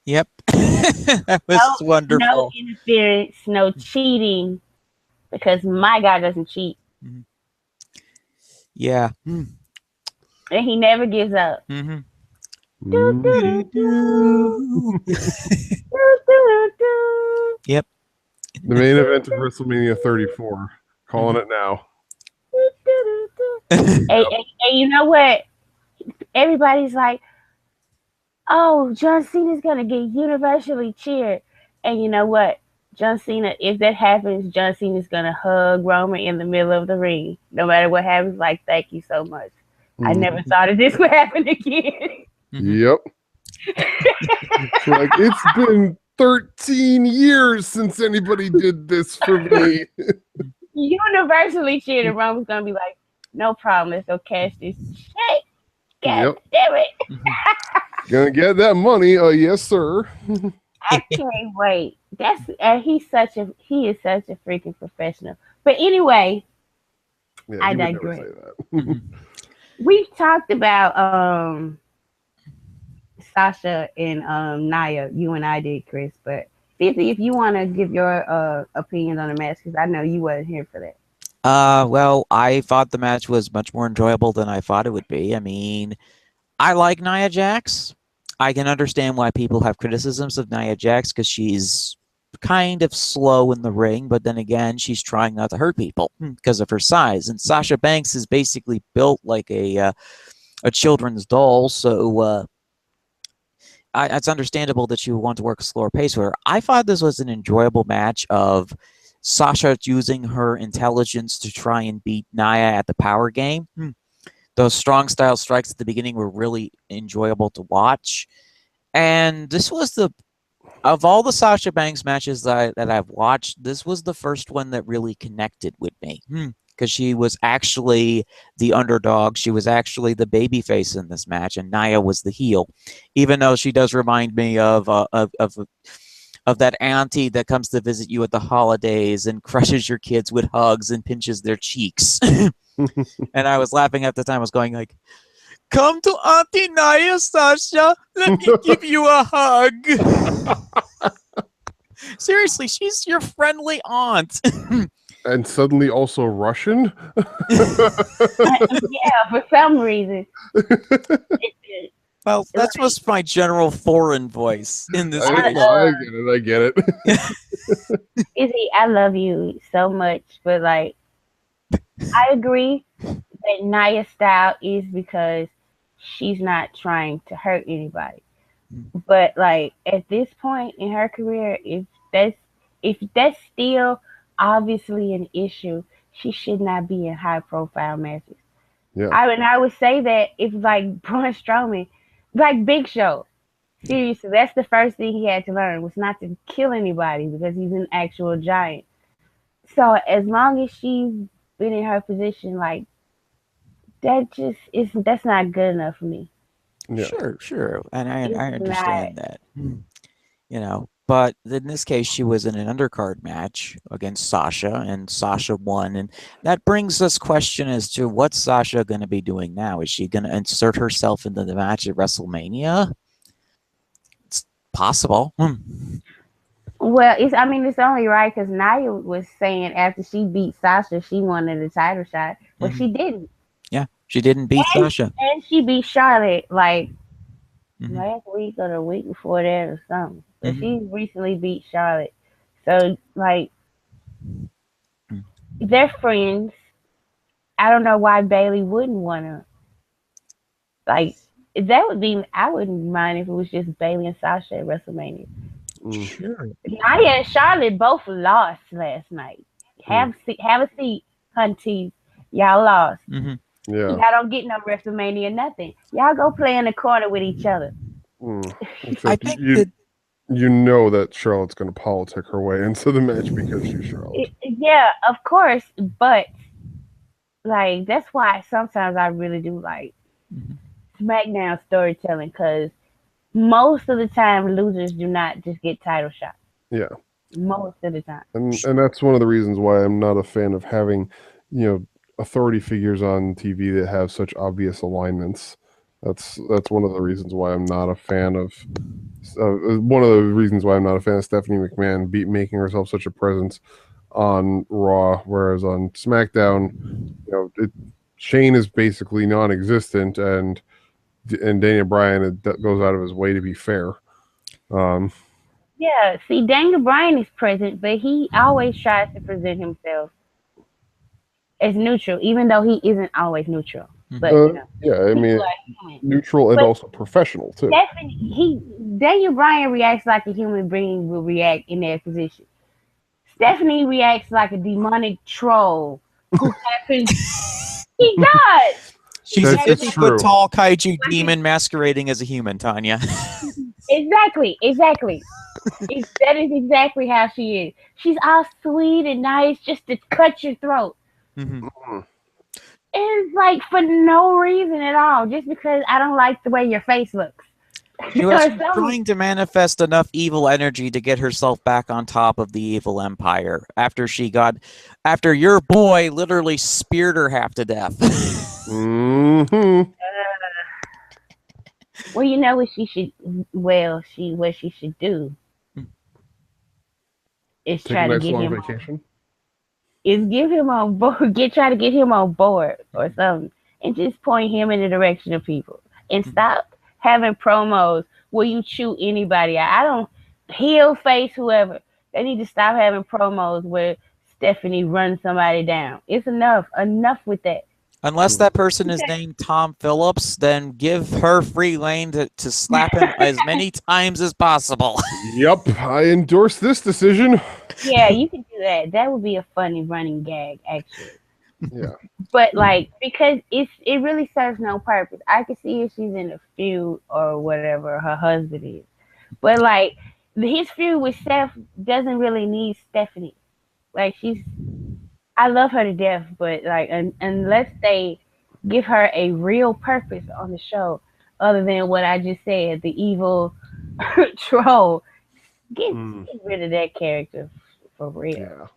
Yep. That was wonderful. No interference, no cheating, because my guy doesn't cheat, Yeah. and he never gives up. Mhm. Do, do, do, do. Yep. The main event of WrestleMania 34. Calling it now. And you know what? Everybody's like, oh, John Cena's going to get universally cheered. And you know what? John Cena, if that happens, John Cena's going to hug Roman in the middle of the ring. No matter what happens, like, thank you so much. I never thought that this would happen again. Yep. It's like, it's been 13 years since anybody did this for me. Universally cheered, and Roman's going to be like, no problem. Let's go cash this check. God Yep. damn it. Gonna get that money. Yes, sir. I can't wait. That's he is such a freaking professional. But anyway, Yeah, I he would never digress. say that. We've talked about Sasha and Nia. You and I did, Chris. But if you want to give your opinion on the match, because I know you wasn't here for that. Well, I thought the match was much more enjoyable than I thought it would be. I mean, I like Nia Jax. I can understand why people have criticisms of Nia Jax because she's kind of slow in the ring, but then again, she's trying not to hurt people because of her size. And Sasha Banks is basically built like a children's doll, so it's understandable that you want to work a slower pace with her. I thought this was an enjoyable match of Sasha using her intelligence to try and beat Nia at the power game. Those strong style strikes at the beginning were really enjoyable to watch. And this was of all the Sasha Banks matches that I've watched, this was the first one that really connected with me. Because she was actually the underdog. She was actually the babyface in this match, and Nia was the heel. Even though she does remind me of that auntie that comes to visit you at the holidays and crushes your kids with hugs and pinches their cheeks. And I was laughing at the time. I was going like, come to Auntie Nia, Sasha. Let me give you a hug. Seriously, she's your friendly aunt. And suddenly also Russian? Yeah, for some reason. Well, that's just my general foreign voice in this I, case. no, I get it. Izzy, I love you so much, but like, I agree that Naya's style is because she's not trying to hurt anybody. But like at this point in her career, if that's still obviously an issue, she should not be in high profile matches. Yeah. I would say that if like Braun Strowman, like Big Show, seriously, that's the first thing he had to learn was not to kill anybody because he's an actual giant. So as long as she's been in her position, like that just is that's not good enough for me. Yeah. Sure, and I It's not. understand that. But in this case, she was in an undercard match against Sasha, and Sasha won, and that brings us question as to what's Sasha going to be doing now. Is she going to insert herself into the match at WrestleMania? It's possible. Well, it's only right because Nia was saying after she beat Sasha, she wanted a title shot, but she didn't. Yeah, she didn't beat Sasha. And she beat Charlotte like Mhm. last week or the week before that or something. But Mhm. she recently beat Charlotte. So like Mm. they're friends. I don't know why Bailey wouldn't want to. Like that would be. I wouldn't mind if it was just Bailey and Sasha at WrestleMania. Sure. Nia and Charlotte both lost last night. Mm. Have a seat, hunties. Y'all lost. Mm-hmm. Yeah. Y'all don't get no WrestleMania, nothing. Y'all go play in the corner with each other. Mm. I Except think you, that you know that Charlotte's going to politic her way into the match because she's Charlotte. Yeah, of course, but like that's why sometimes I really do like SmackDown storytelling because most of the time losers do not just get title shots. Yeah. Most of the time. And that's one of the reasons why I'm not a fan of having, authority figures on TV that have such obvious alignments. That's one of the reasons why I'm not a fan of. One of the reasons why I'm not a fan of Stephanie McMahon making herself such a presence on Raw, whereas on SmackDown, Shane is basically non-existent, and Daniel Bryan goes out of his way to be fair. Yeah, see, Daniel Bryan is present, but he always tries to present himself as neutral, even though he isn't always neutral. But yeah, I mean, neutral and But also professional too. Daniel Bryan reacts like a human being will react in that position. Stephanie reacts like a demonic troll who happens. He does. she's a That's 50-foot true. tall kaiju demon masquerading as a human, Tanya. Exactly. That is exactly how she is. She's all sweet and nice just to cut your throat. Mhm. It's like for no reason at all, just because I don't like the way your face looks. She was Or something. trying to manifest enough evil energy to get herself back on top of the evil empire after your boy literally speared her half to death. Mm-hmm. Well, you know what she should. Well, what she should do is Take try a to nice get long him. vacation. Is give him on board. Try to get him on board or something, and just point him in the direction of people, and stop having promos where you chew anybody out. I don't heel face whoever. They need to stop having promos where Stephanie runs somebody down. It's enough. Enough with that. Unless that person is named Tom Phillips, then give her free lane to slap him as many times as possible. Yep, I endorse this decision. Yeah, you can do that. That would be a funny running gag, actually. Yeah. But like, because it really serves no purpose. I can see if she's in a feud or whatever her husband is, but like his feud with Steph doesn't really need Stephanie. Like I love her to death, but like unless they give her a real purpose on the show, other than what I just said, the evil troll, get rid of that character for real. Yeah.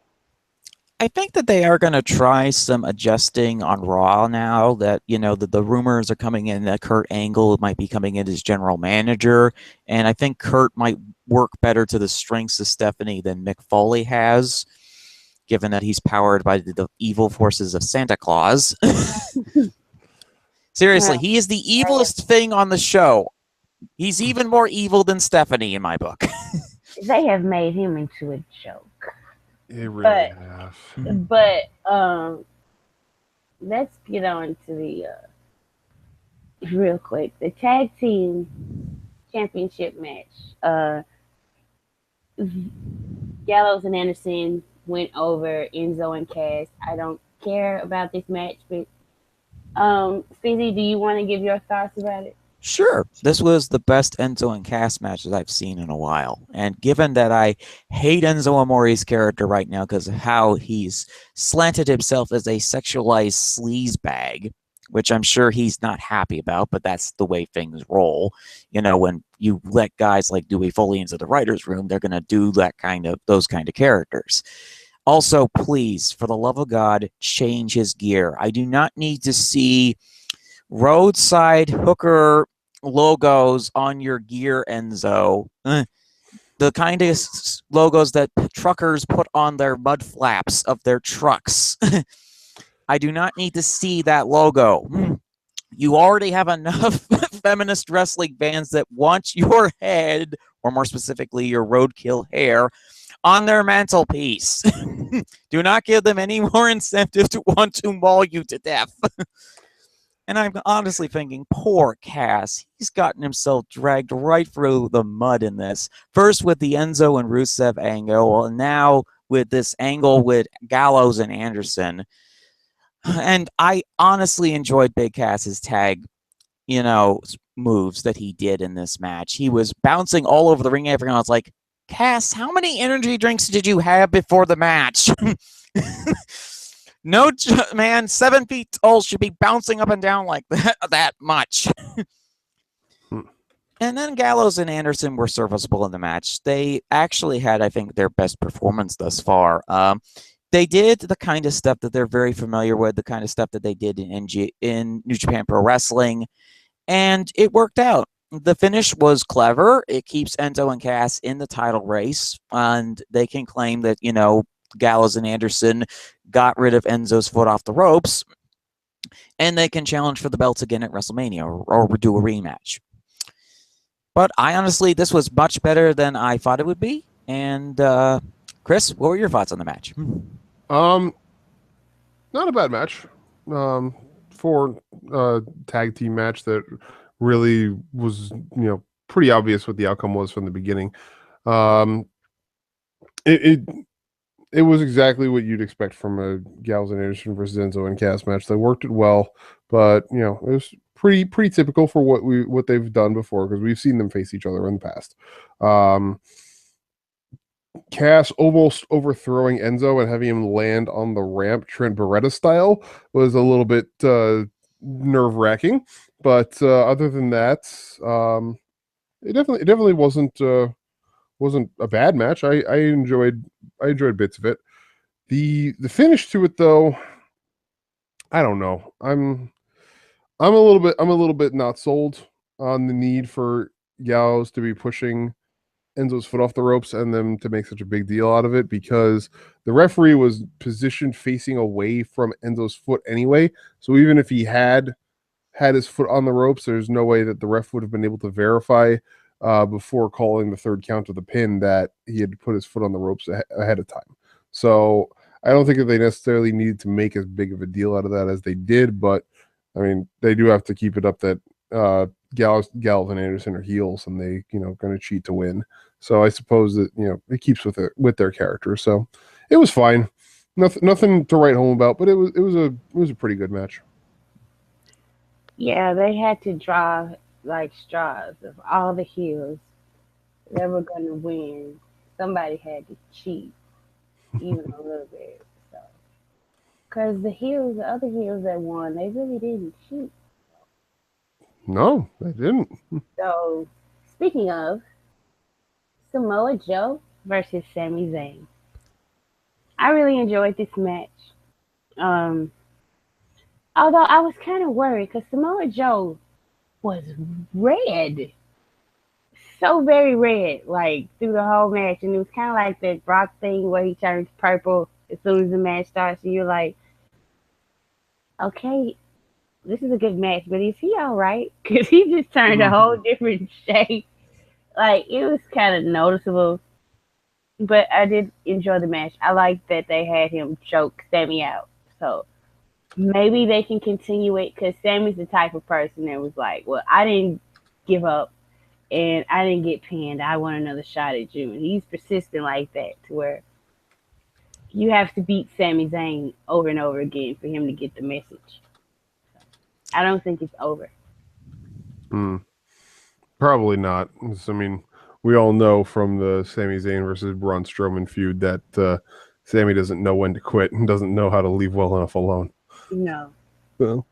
I think that they are going to try some adjusting on Raw now that, the rumors are coming in that Kurt Angle might be coming in as general manager. And I think Kurt might work better to the strengths of Stephanie than Mick Foley has, given that he's powered by the evil forces of Santa Claus. Seriously, he is the evilest thing on the show. He's even more evil than Stephanie in my book. They have made him into a joke. It really But have. but let's get on to the real quick the tag team championship match. Gallows and Anderson went over Enzo and Cass. I don't care about this match, but Stevie, do you want to give your thoughts about it? Sure, this was the best Enzo and Cass matches I've seen in a while. And given that I hate Enzo Amore's character right now because of how he's slanted himself as a sexualized sleazebag, which I'm sure he's not happy about, but that's the way things roll. You know, when you let guys like Dewey Foley into the writer's room, they're going to do those kind of characters. Also, please, for the love of God, change his gear. I do not need to see roadside hooker logos on your gear, Enzo. The kind of logos that truckers put on their mud flaps of their trucks. I do not need to see that logo. You already have enough feminist wrestling fans that want your head, or more specifically, your roadkill hair, on their mantelpiece. Do not give them any more incentive to want to maul you to death. And I'm honestly thinking, poor Cass. He's gotten himself dragged right through the mud in this. First with the Enzo and Rusev angle, and now with this angle with Gallows and Anderson. And I honestly enjoyed Big Cass's tag, moves that he did in this match. He was bouncing all over the ring. Everyone was like, Cass, how many energy drinks did you have before the match? No, man, 7 feet tall should be bouncing up and down like that much. And then Gallows and Anderson were serviceable in the match. They actually had, I think, their best performance thus far. They did the kind of stuff that they're very familiar with, the kind of stuff that they did in New Japan Pro Wrestling, and it worked out. The finish was clever. It keeps Enzo and Cass in the title race, and they can claim that, Gallows and Anderson got rid of Enzo's foot off the ropes, and they can challenge for the belts again at WrestleMania or do a rematch. But this was much better than I thought it would be. And Chris, what were your thoughts on the match? Not a bad match. For a tag team match that really was, pretty obvious what the outcome was from the beginning. It was exactly what you'd expect from a Gallows and Anderson versus Enzo and Cass match. They worked it well, but it was pretty typical for what they've done before, because we've seen them face each other in the past. Cass almost overthrowing Enzo and having him land on the ramp, Trent Beretta style, was a little bit nerve-wracking. But other than that, it definitely wasn't a bad match. I enjoyed bits of it. The finish to it, though, I don't know. I'm a little bit not sold on the need for Gallows to be pushing Enzo's foot off the ropes and them to make such a big deal out of it, because the referee was positioned facing away from Enzo's foot anyway. So even if he had his foot on the ropes, there's no way that the ref would have been able to verify before calling the third count of the pin that he had put his foot on the ropes ahead of time. So I don't think that they necessarily needed to make as big of a deal out of that as they did, but I mean, they do have to keep it up that Gallows and Anderson are heels, and they, going to cheat to win. So I suppose that, it keeps with their character. So it was fine. Nothing to write home about, but it was a pretty good match. Yeah, they had to draw like straws of all the heels that were going to win. Somebody had to cheat, even a little bit. So, because the other heels that won, they really didn't cheat. No, they didn't. So, speaking of Samoa Joe versus Sami Zayn, I really enjoyed this match. Although I was kind of worried because Samoa Joe was red, so very red, like through the whole match, and it was kind of like that Brock thing where he turns purple as soon as the match starts, and you're like, okay, this is a good match, but is he all right? Because he just turned a whole different shape. Like, it was kind of noticeable, but I did enjoy the match. I like that they had him choke Sammy out. So maybe they can continue it because Sammy's the type of person that was like, well, I didn't give up and I didn't get pinned. I want another shot at you. And he's persistent like that to where you have to beat Sami Zayn over and over again for him to get the message. I don't think it's over. Probably not. I mean, we all know from the Sami Zayn versus Braun Strowman feud that Sami doesn't know when to quit and doesn't know how to leave well enough alone. No. So,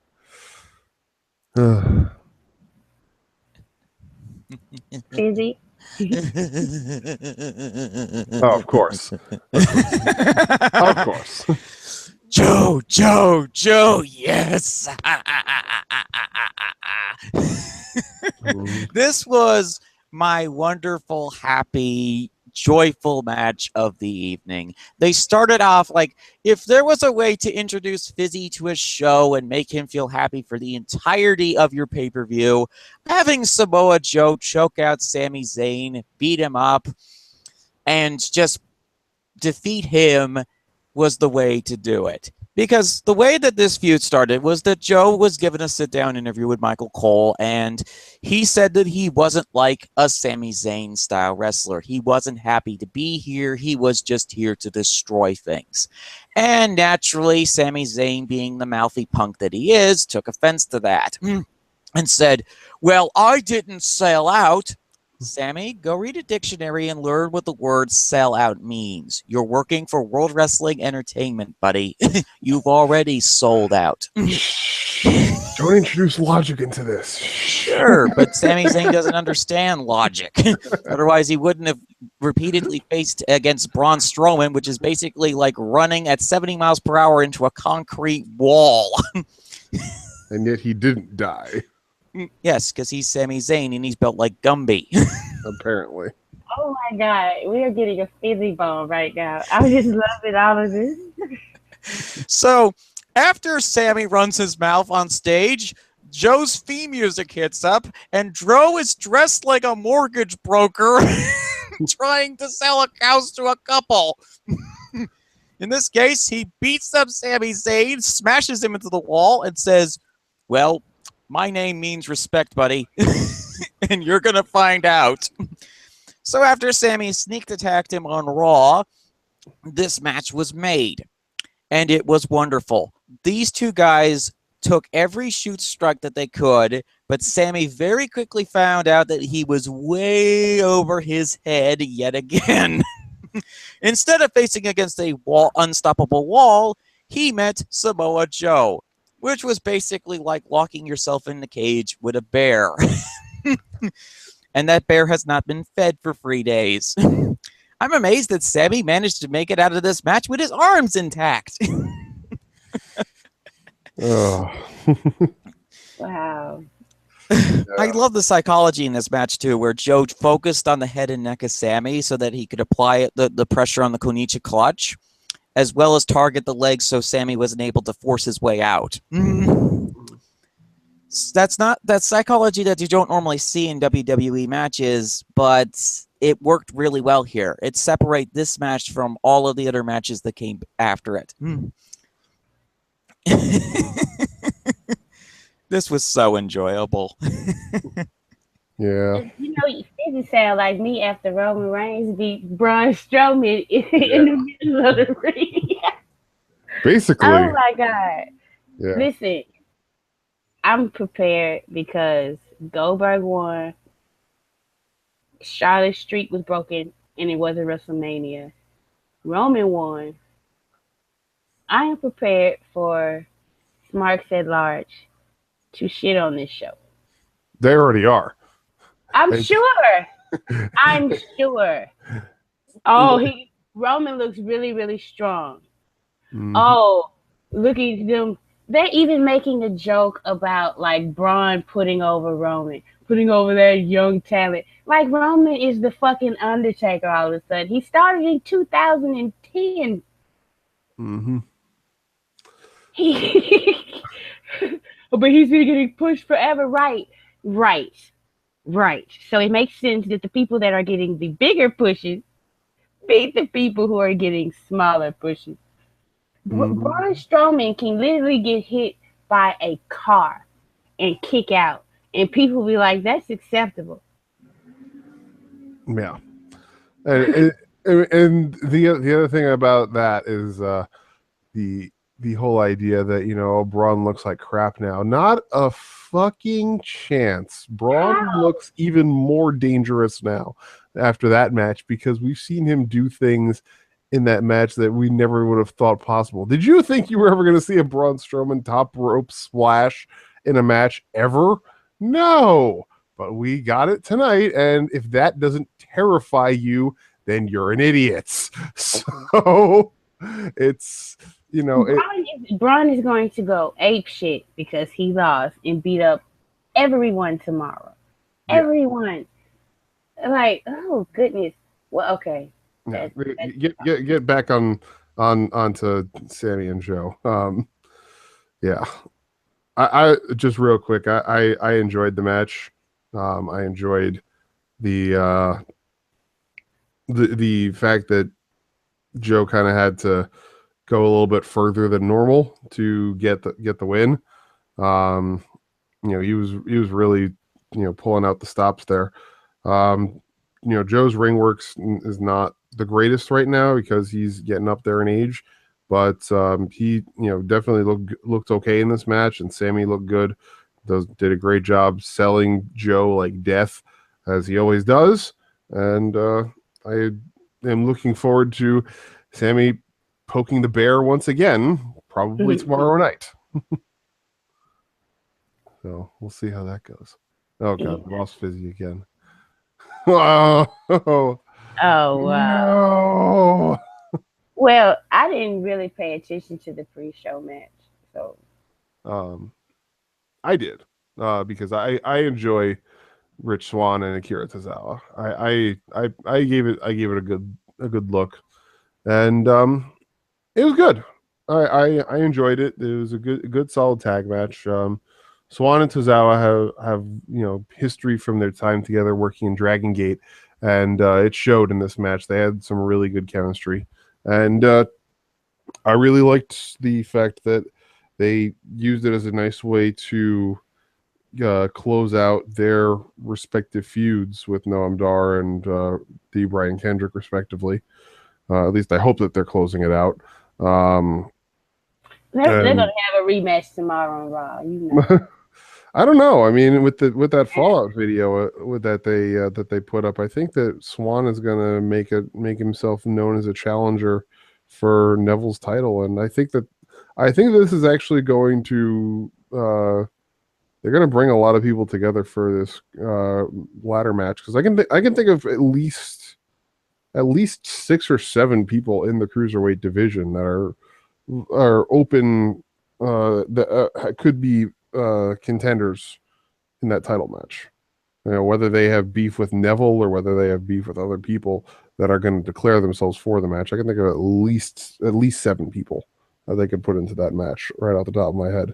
Fizzy? oh, of course. Of course. Joe, yes. This was my wonderful, happy, joyful match of the evening. They started off like, if there was a way to introduce Fizzy to a show and make him feel happy for the entirety of your pay-per-view, having Samoa Joe choke out Sami Zayn, beat him up, and just defeat him was the way to do it. Because the way that this feud started was that Joe was given a sit-down interview with Michael Cole, and he said that he wasn't like a Sami Zayn-style wrestler. He wasn't happy to be here. He was just here to destroy things. And naturally, Sami Zayn, being the mouthy punk that he is, took offense to that and said, well, I didn't sell out. Sammy, go read a dictionary and learn what the word sell out means. You're working for World Wrestling Entertainment, buddy. You've already sold out. Don't introduce logic into this. Sure, but Sami Zayn doesn't understand logic. Otherwise, he wouldn't have repeatedly faced against Braun Strowman, which is basically like running at 70 miles per hour into a concrete wall. And yet he didn't die. Yes, because he's Sami Zayn and he's built like Gumby. Apparently. Oh my God, we are getting a fizzy ball right now. I just loving all of this. So, after Sammy runs his mouth on stage, Joe's theme music hits up, and Dro is dressed like a mortgage broker trying to sell a house to a couple. In this case, he beats up Sami Zayn, smashes him into the wall, and says, well, my name means respect, buddy, and you're going to find out. So after Sammy sneak attacked him on Raw, this match was made, and it was wonderful. These two guys took every shoot struck that they could, but Sammy very quickly found out that he was way over his head yet again. Instead of facing against a unstoppable wall, he met Samoa Joe, which was basically like locking yourself in the cage with a bear. And that bear has not been fed for 3 days. I'm amazed that Sammy managed to make it out of this match with his arms intact. Oh. Wow. I love the psychology in this match, too, where Joe focused on the head and neck of Sammy so that he could apply the pressure on the Konichi clutch, as well as target the legs so Sammy wasn't able to force his way out. That's psychology that you don't normally see in WWE matches, but it worked really well here. It separates this match from all of the other matches that came after it. This was so enjoyable. Yeah. You know, it didn't sound like me after Roman Reigns beat Braun Strowman in the middle of the ring. Basically. Oh my God. Yeah. Listen, I'm prepared because Goldberg won. Charlotte's streak was broken and it wasn't WrestleMania. Roman won. I am prepared for Smarks at Large to shit on this show. They already are. I'm sure. I'm sure. Oh, Roman looks really, really strong. Mhm. Oh, look at them. They're even making a joke about like Braun putting over Roman, putting over that young talent. Like Roman is the fucking Undertaker all of a sudden. He started in 2010. Mm-hmm. Oh, but he's been getting pushed forever. Right, right, right. So it makes sense that the people that are getting the bigger pushes beat the people who are getting smaller pushes. Mm, Braun Strowman can literally get hit by a car and kick out, and people be like, "That's acceptable." yeah, and the other thing about that is the the whole idea that Braun looks like crap now. Not a fucking chance. Braun How? looks even more dangerous now after that match because we've seen him do things in that match that we never would have thought possible. Did you think you were ever going to see a Braun Strowman top rope splash in a match ever? No, but we got it tonight, and if that doesn't terrify you, then you're an idiot. So it's Braun is going to go ape shit because he lost and beat up everyone tomorrow. yeah. Everyone. Like, oh goodness. Well, okay. Yeah, That's get back onto Sammy and Joe. Yeah, I just real quick. I enjoyed the match. I enjoyed the the fact that Joe kind of had to go a little bit further than normal to get the win. Um, he was really pulling out the stops there. Um, Joe's ring works is not the greatest right now because he's getting up there in age, but he definitely looked okay in this match, and Sammy looked good. Did a great job selling Joe like death as he always does, and I am looking forward to Sammy poking the bear once again, probably tomorrow night. So we'll see how that goes. Oh god, yeah. lost Fizzy again. Oh Oh wow. no! Well, I didn't really pay attention to the pre-show match, so Um, I did because I enjoy Rich Swann and Akira Tozawa. I gave it a good look, and it was good. I enjoyed it. It was a good solid tag match. Swan and Tozawa have history from their time together working in Dragon Gate, and it showed in this match. They had some really good chemistry, and I really liked the fact that they used it as a nice way to close out their respective feuds with Noam Dar and D. Brian Kendrick, respectively. At least I hope that they're closing it out. Um, they're gonna and have a rematch tomorrow on Raw. You know. I don't know. I mean, with that Fallout video with that they put up, I think that Swan is gonna make himself known as a challenger for Neville's title, and I think this is actually going to they're going to bring a lot of people together for this ladder match because I can think of at least 6 or 7 people in the cruiserweight division that are open that could be contenders in that title match. Whether they have beef with Neville or whether they have beef with other people that are going to declare themselves for the match. I can think of at least 7 people that they could put into that match right off the top of my head.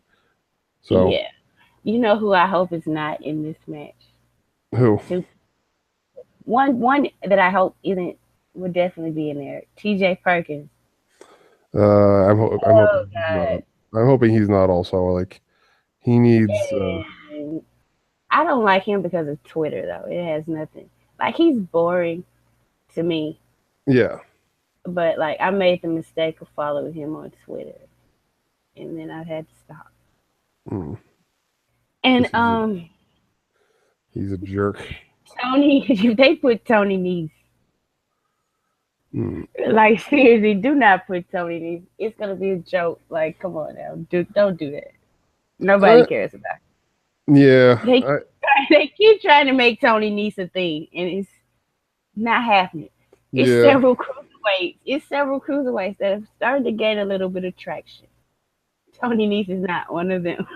So Yeah. You know who I hope is not in this match? who? Two. One that I hope isn't will definitely be in there. TJ Perkins. I'm Oh hoping he's not. God. I'm hoping he's not also like he needs. And I don't like him because of Twitter though. It has nothing. Like he's boring to me. Yeah. But like I made the mistake of following him on Twitter. And then I had to stop. Mm. And He's a jerk. Tony, if they put Tony Nese, Mm. like seriously, do not put Tony Nese. It's gonna be a joke. Like, come on now, don't do that. Nobody cares about Yeah. it. They keep trying to make Tony Nese a thing, and it's not happening. It's Yeah. several cruiserweights. It's several cruiserweights that have started to gain a little bit of traction. Tony Nese is not one of them.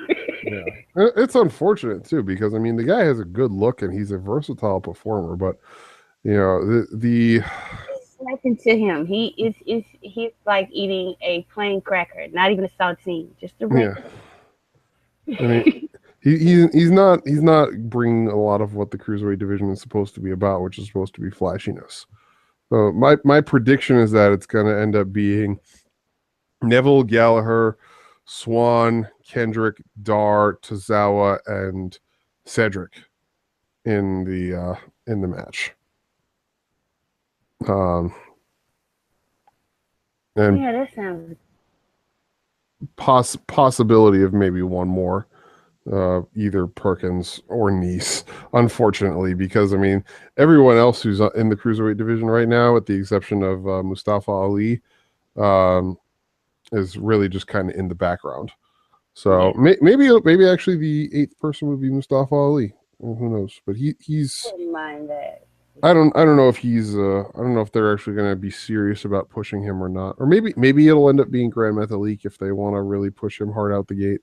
Yeah. It's unfortunate too because I mean the guy has a good look and he's a versatile performer, but the It's nothing to him. He's like eating a plain cracker, not even a saltine, just a yeah. regular. I mean, he's not bringing a lot of what the cruiserweight division is supposed to be about, which is supposed to be flashiness. So my prediction is that it's going to end up being Neville, Gallagher, Swan, Kendrick, Dar, Tozawa, and Cedric in the match. And Yeah, that sounds. possibility of maybe one more, either Perkins or Nice, unfortunately, because I mean everyone else who's in the cruiserweight division right now, with the exception of Mustafa Ali, is really just kind of in the background. So maybe actually the 8th person would be Mustafa Ali. Well, who knows? But he's. I wouldn't mind that. I don't know if he's I don't know if they're actually going to be serious about pushing him or not. Or maybe it'll end up being Grand Metalik if they want to really push him hard out the gate.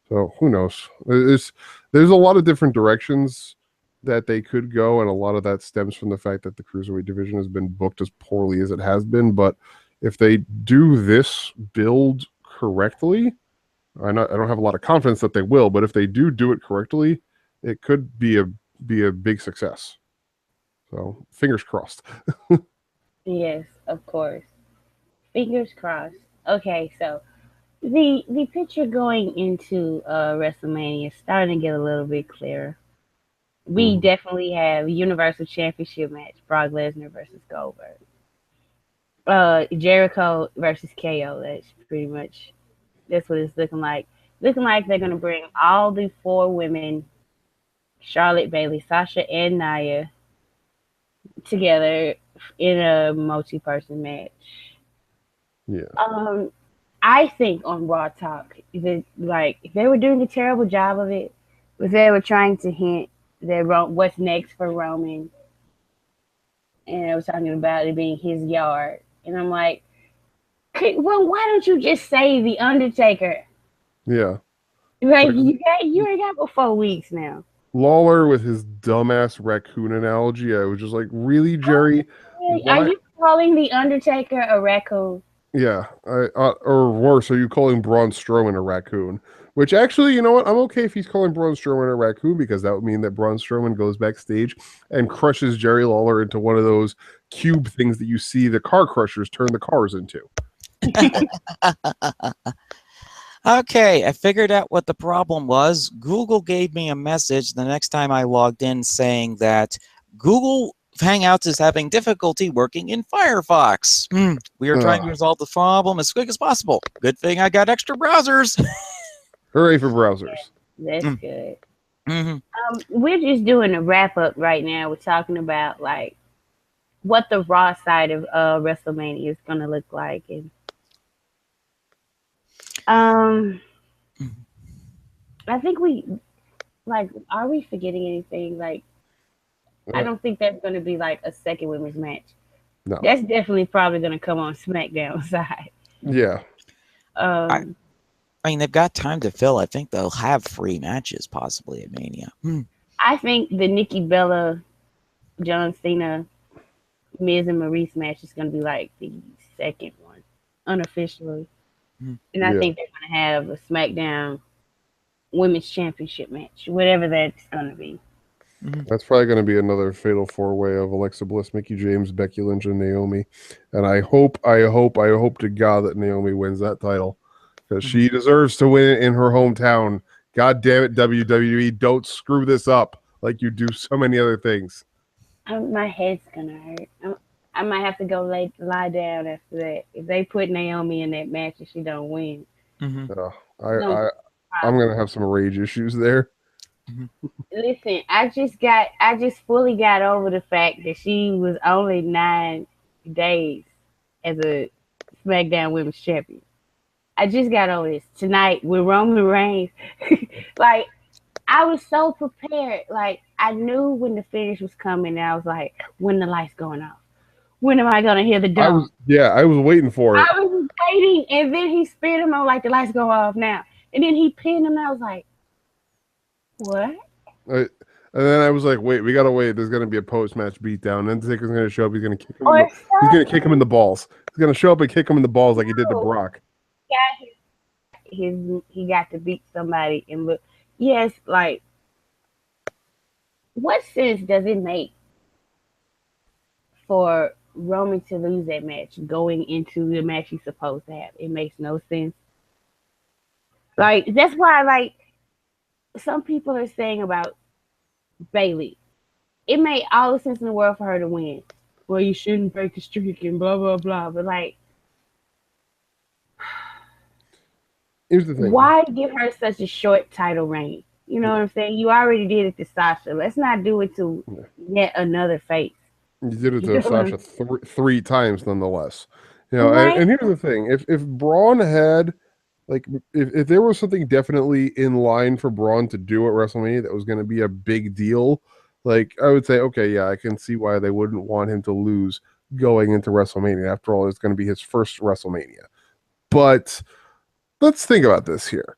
So who knows? There's a lot of different directions that they could go, and a lot of that stems from the fact that the cruiserweight division has been booked as poorly as it has been. But if they do this build correctly, I don't have a lot of confidence that they will, but if they do it correctly, it could be a big success. So fingers crossed. Yes, of course. Fingers crossed. Okay, so the picture going into WrestleMania is starting to get a little bit clearer. We definitely have Universal Championship match: Brock Lesnar versus Goldberg. Jericho versus KO. That's what it's looking like. Looking like they're gonna bring all the 4 women, Charlotte, Bayley, Sasha, and Nia, together in a multi-person match. Yeah. I think on Raw Talk that if they were doing a terrible job of it, if they were trying to hint that what's next for Roman, and I was talking about it being his yard, and I'm like, well, why don't you just say the Undertaker? Yeah. You ain't got but 4 weeks now. Lawler with his dumbass raccoon analogy. I was just like, really, Jerry? Are you calling the Undertaker a raccoon? Yeah, or worse, are you calling Braun Strowman a raccoon? Which actually, you know what? I'm okay if he's calling Braun Strowman a raccoon, because that would mean that Braun Strowman goes backstage and crushes Jerry Lawler into one of those cube things that you see the car crushers turn the cars into. Okay, I figured out what the problem was. Google gave me a message the next time I logged in saying that Google Hangouts is having difficulty working in Firefox. We are trying to resolve the problem as quick as possible. Good thing I got extra browsers. Hooray for browsers. That's good. Mm-hmm. We're just doing a wrap up right now. We're talking about what the Raw side of WrestleMania is going to look like, and I think are we forgetting anything? I don't think that's going to be a second women's match. No. That's definitely probably going to come on SmackDown side. Yeah. I mean, they've got time to fill. I think they'll have 3 matches possibly at Mania. I think the Nikki Bella, John Cena, Miz and Maurice match is going to be the second one, unofficially. And I think they're going to have a SmackDown Women's Championship match, whatever that's going to be. That's probably going to be another fatal 4-way of Alexa Bliss, Mickie James, Becky Lynch, and Naomi. And I hope to God that Naomi wins that title, because she deserves to win it in her hometown. God damn it, WWE, don't screw this up like you do so many other things. My head's going to hurt. I might have to go lie down after that. If they put Naomi in that match and she don't win. I'm going to have some rage issues there. Listen, I just fully got over the fact that she was only 9 days as a SmackDown Women's Champion. I just got over this tonight with Roman Reigns. I was so prepared. I knew when the finish was coming, and I was like, when the lights going off? When am I gonna hear the drum? I was waiting for it. I was waiting, and then he speared him. I was like, the lights go off now. And then he pinned him, and I was like, what? And then I was like, wait, we gotta wait. There's gonna be a post-match beatdown. Then Taker's gonna show up. He's gonna kick him. He's gonna kick him in the balls. He's gonna show up and kick him in the balls like he did to Brock. he got to beat somebody and look. Yes, like what sense does it make for Roman to lose that match going into the match he's supposed to have? It makes no sense. Like that's why like some people are saying about Bailey. It made all the sense in the world for her to win. Well, you shouldn't break the streak and blah blah blah. But like, Here's the thing. why give her such a short title reign? You know what I'm saying? You already did it to Sasha. Let's not do it to yet another face. You did it You to know what I'm Sasha three times, nonetheless. You know, right? and here's the thing: if Braun had like if there was something definitely in line for Braun to do at WrestleMania that was going to be a big deal, like I would say, okay, yeah, I can see why they wouldn't want him to lose going into WrestleMania. After all, it's going to be his first WrestleMania. But let's think about this here.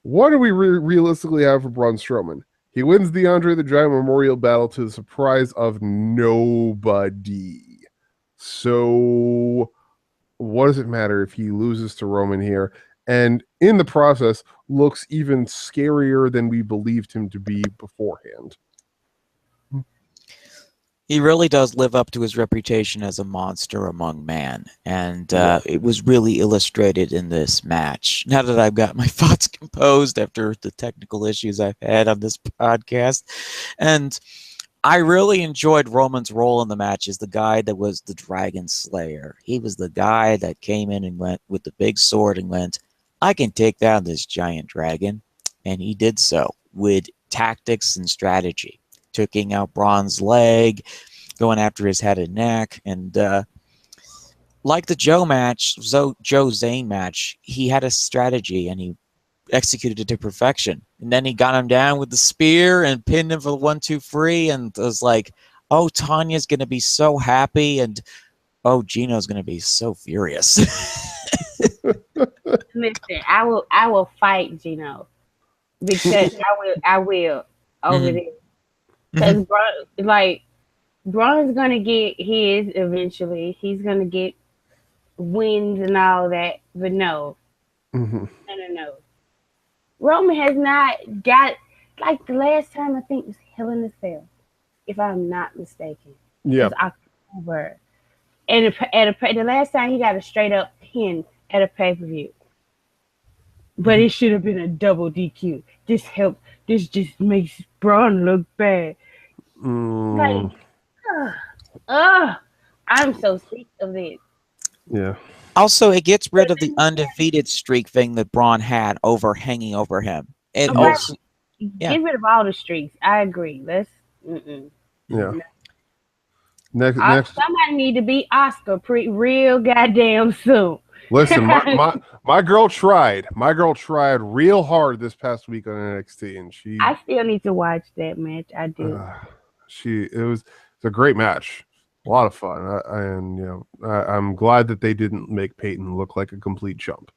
What do we realistically have for Braun Strowman? He wins the Andre the Giant Memorial Battle to the surprise of nobody. So what does it matter if he loses to Roman here? And in the process, looks even scarier than we believed him to be beforehand. He really does live up to his reputation as a monster among men, and it was really illustrated in this match. Now that I've got my thoughts composed after the technical issues I've had on this podcast, and I really enjoyed Roman's role in the match as the guy that was the Dragon Slayer. He was the guy that came in and went with the big sword and went, I can take down this giant dragon, and he did so with tactics and strategy. Taking out Braun's leg, going after his head and neck, and like the Joe Zayn match, he had a strategy and he executed it to perfection. And then he got him down with the spear and pinned him for the 1-2-3, and was like, "Oh, Tanya's gonna be so happy," and "Oh, Gino's gonna be so furious." Listen, I will fight Gino because I will over Mhm. this. Because Braun's gonna get his eventually. He's gonna get wins and all that. But no, Mm-hmm. no. Roman has not got like the last time I think was Hell in a Cell, if I'm not mistaken. Yeah. It was October, and the last time he got a straight up pin at a pay per view. But it should have been a double DQ. This just makes Braun look bad. Like, I'm so sick of this. Yeah. Also, it gets rid of the undefeated streak thing that Braun had hanging over him. It Right. also, yeah. Get rid of all the streaks. I agree. Let's. Yeah. No. Next. Somebody need to beat Oscar real goddamn soon. Listen, my girl tried. My girl tried real hard this past week on NXT, and I still need to watch that match. I do. It was a great match, a lot of fun, I'm glad that they didn't make Peyton look like a complete chump.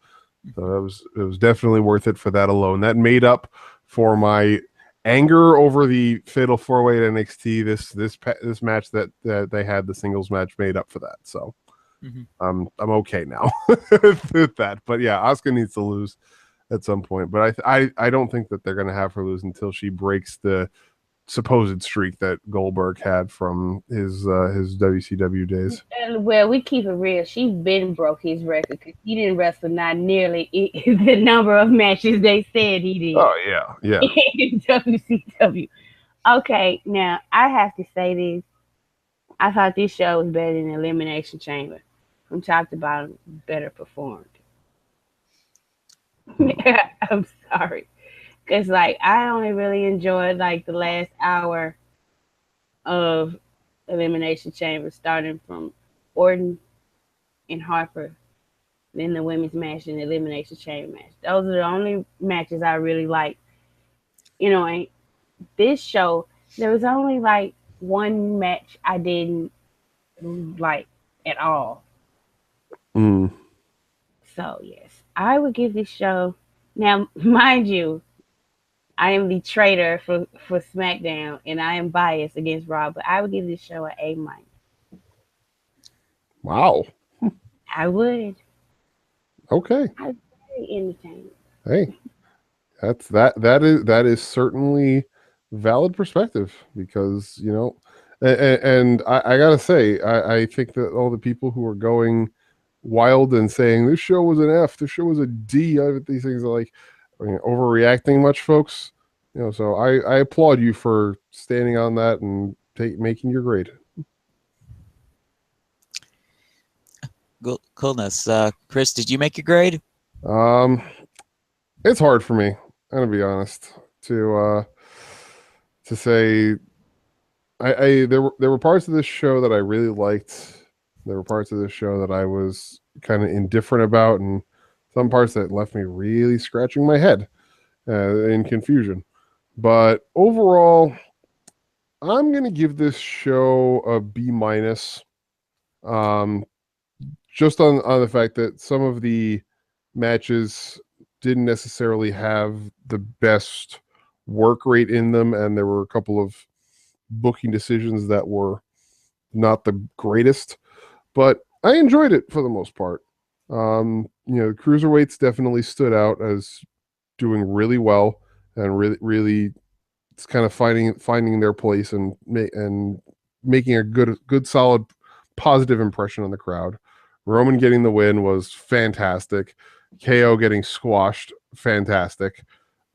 So it was definitely worth it for that alone. That made up for my anger over the Fatal 4-Way at NXT. This match that they had, the singles match, made up for that. So. I'm okay now with that, but yeah, Asuka needs to lose at some point. But I don't think that they're going to have her lose until she breaks the supposed streak that Goldberg had from his WCW days. Well, we keep it real. She's been broke his record because he didn't wrestle not nearly the number of matches they said he did. Oh yeah. In WCW. Okay, now I have to say this. I thought this show was better than Elimination Chamber. From top to bottom, better performed. I'm sorry. Because, like, I only really enjoyed, like, the last hour of Elimination Chamber, starting from Orton and Harper, then the women's match and the Elimination Chamber match. Those are the only matches I really liked. You know, and this show, there was only, like, one match I didn't like at all. So, yes, I would give this show. Now, mind you, I am the traitor for SmackDown, and I am biased against Raw, but I would give this show an A-. Wow. I would. Okay. I was very entertained. Hey, that is certainly valid perspective because and I gotta say I think that all the people who are going wild and saying this show was an F, this show was a D, these things are like overreacting much, folks. So I applaud you for standing on that and making your grade. Coolness. Chris, did you make your grade? It's hard for me, I'm gonna be honest, to say there were parts of this show that I really liked. There were parts of this show that I was kind of indifferent about, and some parts that left me really scratching my head in confusion. But overall, I'm gonna give this show a B minus. Just on the fact that some of the matches didn't necessarily have the best work rate in them, and there were a couple of booking decisions that were not the greatest, but I enjoyed it for the most part. Cruiserweights definitely stood out as doing really well and really it's kind of finding their place and making a good solid positive impression on the crowd. Roman getting the win was fantastic. KO getting squashed, fantastic.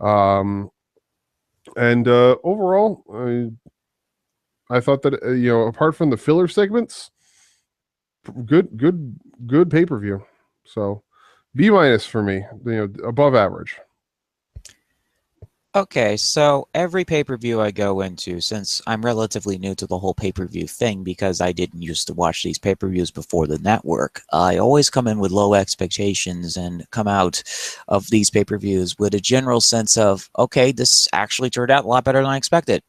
And overall, I thought that apart from the filler segments, good pay-per-view. So B minus for me, above average. Okay, so every pay-per-view I go into, since I'm relatively new to the whole pay-per-view thing because I didn't used to watch these pay-per-views before the network, I always come in with low expectations and come out of these pay-per-views with a general sense of, okay, this actually turned out a lot better than I expected.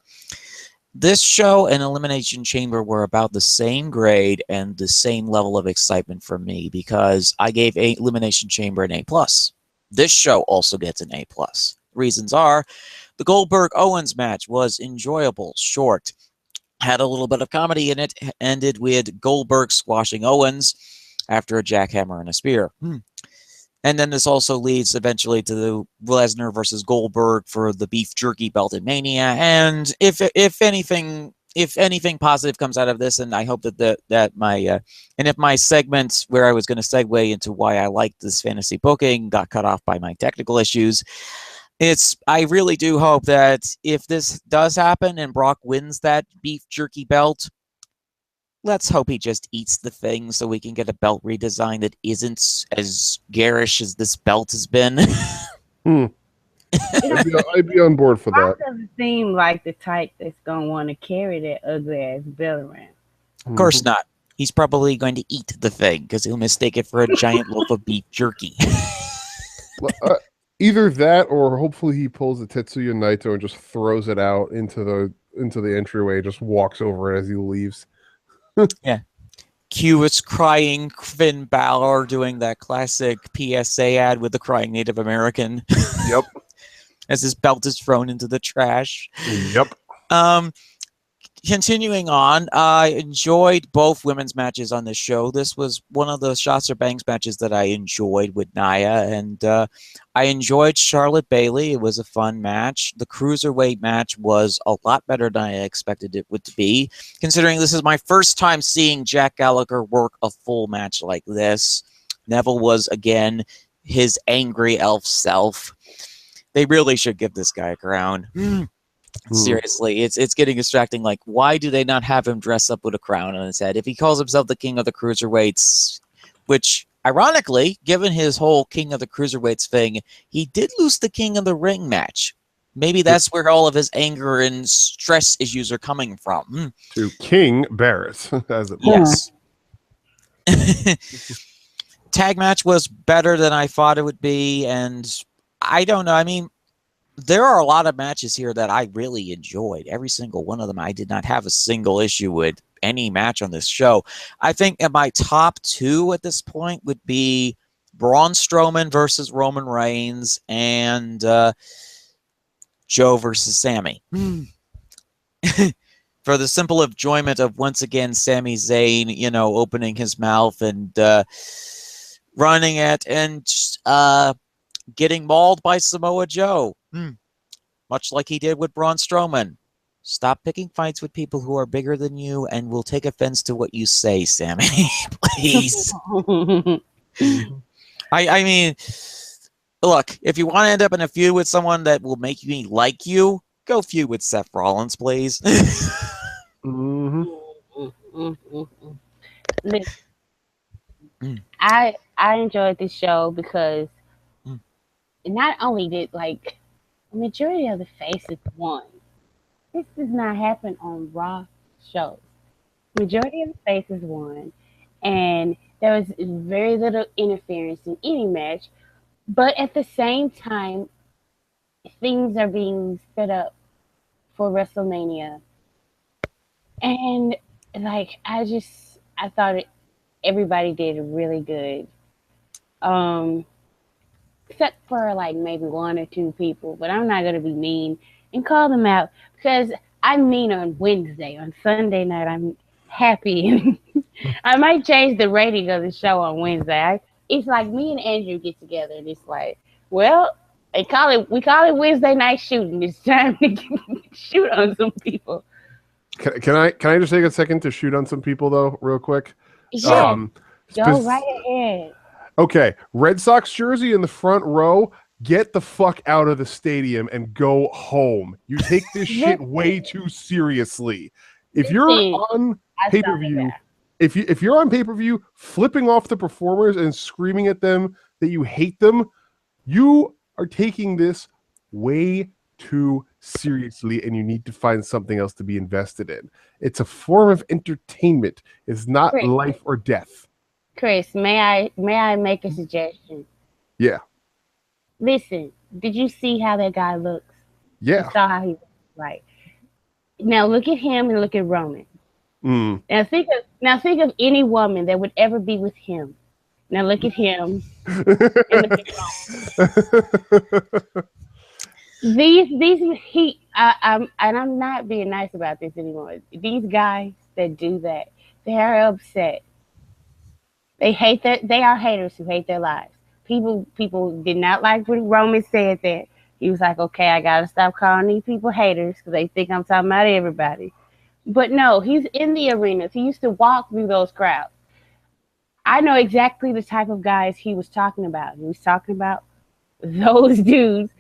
This show and Elimination Chamber were about the same grade and the same level of excitement for me because I gave Elimination Chamber an A+. This show also gets an A+. Reasons are, the Goldberg-Owens match was enjoyable, short, had a little bit of comedy in it, ended with Goldberg squashing Owens after a jackhammer and a spear. And then this also leads eventually to the Lesnar versus Goldberg for the beef jerky belt in Mania. And if anything positive comes out of this, and I hope that my and if my segment where I was going to segue into why I liked this fantasy booking got cut off by my technical issues, I really do hope that if this does happen and Brock wins that beef jerky belt, let's hope he just eats the thing so we can get a belt redesign that isn't as garish as this belt has been. I'd be on board for that. Brock doesn't seem like the type that's going to want to carry that ugly ass belt around. Of course not. He's probably going to eat the thing because he'll mistake it for a giant loaf of beef jerky. Either that, or hopefully he pulls a Tetsuya Naito and just throws it out into the entryway, just walks over it as he leaves. Yeah. Cue is crying Finn Balor doing that classic PSA ad with the crying Native American. Yep. As his belt is thrown into the trash. Yep. Continuing on, I enjoyed both women's matches on this show. This was one of the Shots or Bangs matches that I enjoyed with Nia, and I enjoyed Charlotte Bayley. It was a fun match. The Cruiserweight match was a lot better than I expected it would be, considering this is my first time seeing Jack Gallagher work a full match like this. Neville was, again, his angry elf self. They really should give this guy a crown. Seriously, it's getting distracting. Like, why do they not have him dress up with a crown on his head? If he calls himself the King of the Cruiserweights, which, ironically, given his whole King of the Cruiserweights thing, he did lose the King of the Ring match. Maybe that's where all of his anger and stress issues are coming from. To King Barrett, as it yes. Tag match was better than I thought it would be, and I don't know. I mean, there are a lot of matches here that I really enjoyed. Every single one of them. I did not have a single issue with any match on this show. I think my top two at this point would be Braun Strowman versus Roman Reigns and Joe versus Sammy. For the simple enjoyment of, once again, Sami Zayn, opening his mouth and running it, and getting mauled by Samoa Joe. Much like he did with Braun Strowman. Stop picking fights with people who are bigger than you and will take offense to what you say, Sammy. Please. I mean, look, if you want to end up in a feud with someone that will make me like you, go feud with Seth Rollins, please. Mm-hmm. Listen, I enjoyed this show because not only did like the majority of the faces won. This does not happen on Raw shows. Majority of the faces won, and there was very little interference in any match. But at the same time, things are being set up for WrestleMania, and like I thought everybody did really good. Um, except for like maybe one or two people, but I'm not gonna be mean and call them out because I'm mean on Wednesday. On Sunday night, I'm happy. I might change the rating of the show on Wednesday. It's like me and Andrew get together and it's like, well, we call it Wednesday night shooting. It's time to shoot on some people. Can I just take a second to shoot on some people though, real quick? Yeah, go right ahead. Okay, Red Sox jersey in the front row. Get the fuck out of the stadium and go home. You take this shit way too seriously. If you're on pay-per-view, if you're on pay-per-view flipping off the performers and screaming at them that you hate them, you are taking this way too seriously and you need to find something else to be invested in. It's a form of entertainment. It's not life or death. Chris, may I make a suggestion? Yeah. Listen, did you see how that guy looks? Yeah. You saw how he looks, right? Now look at him and look at Roman. Now think of any woman that would ever be with him. Now look at him and look at Roman. I'm not being nice about this anymore. These guys that do that, they are upset. They hate that. They are haters who hate their lives. People did not like when Roman said that. He was like, okay, I gotta stop calling these people haters because they think I'm talking about everybody. But no, he's in the arenas. He used to walk through those crowds. I know exactly the type of guys he was talking about. He was talking about those dudes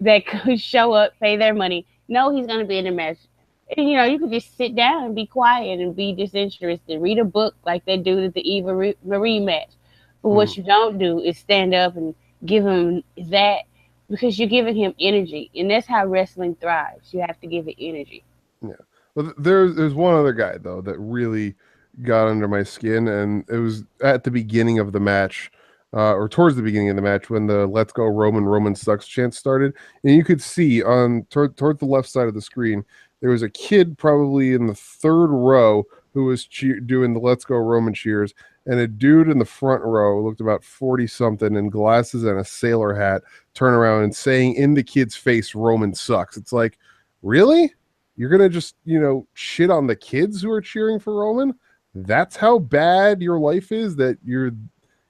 that could show up, pay their money, know he's gonna be in the match. And, you could just sit down and be quiet and be disinterested. Read a book like they do at the Eva Marie match. But what you don't do is stand up and give him that because you're giving him energy. And that's how wrestling thrives. You have to give it energy. Yeah. Well, there's one other guy, though, that really got under my skin. And it was at the beginning of the match, or towards the beginning of the match, when the "Let's Go Roman Sucks" chant started. And you could see towards the left side of the screen, there was a kid probably in the third row who was doing the "Let's Go Roman" cheers, and a dude in the front row looked about 40-something in glasses and a sailor hat turn around and saying in the kid's face, "Roman sucks." It's like, really? You're going to just, shit on the kids who are cheering for Roman? That's how bad your life is, that you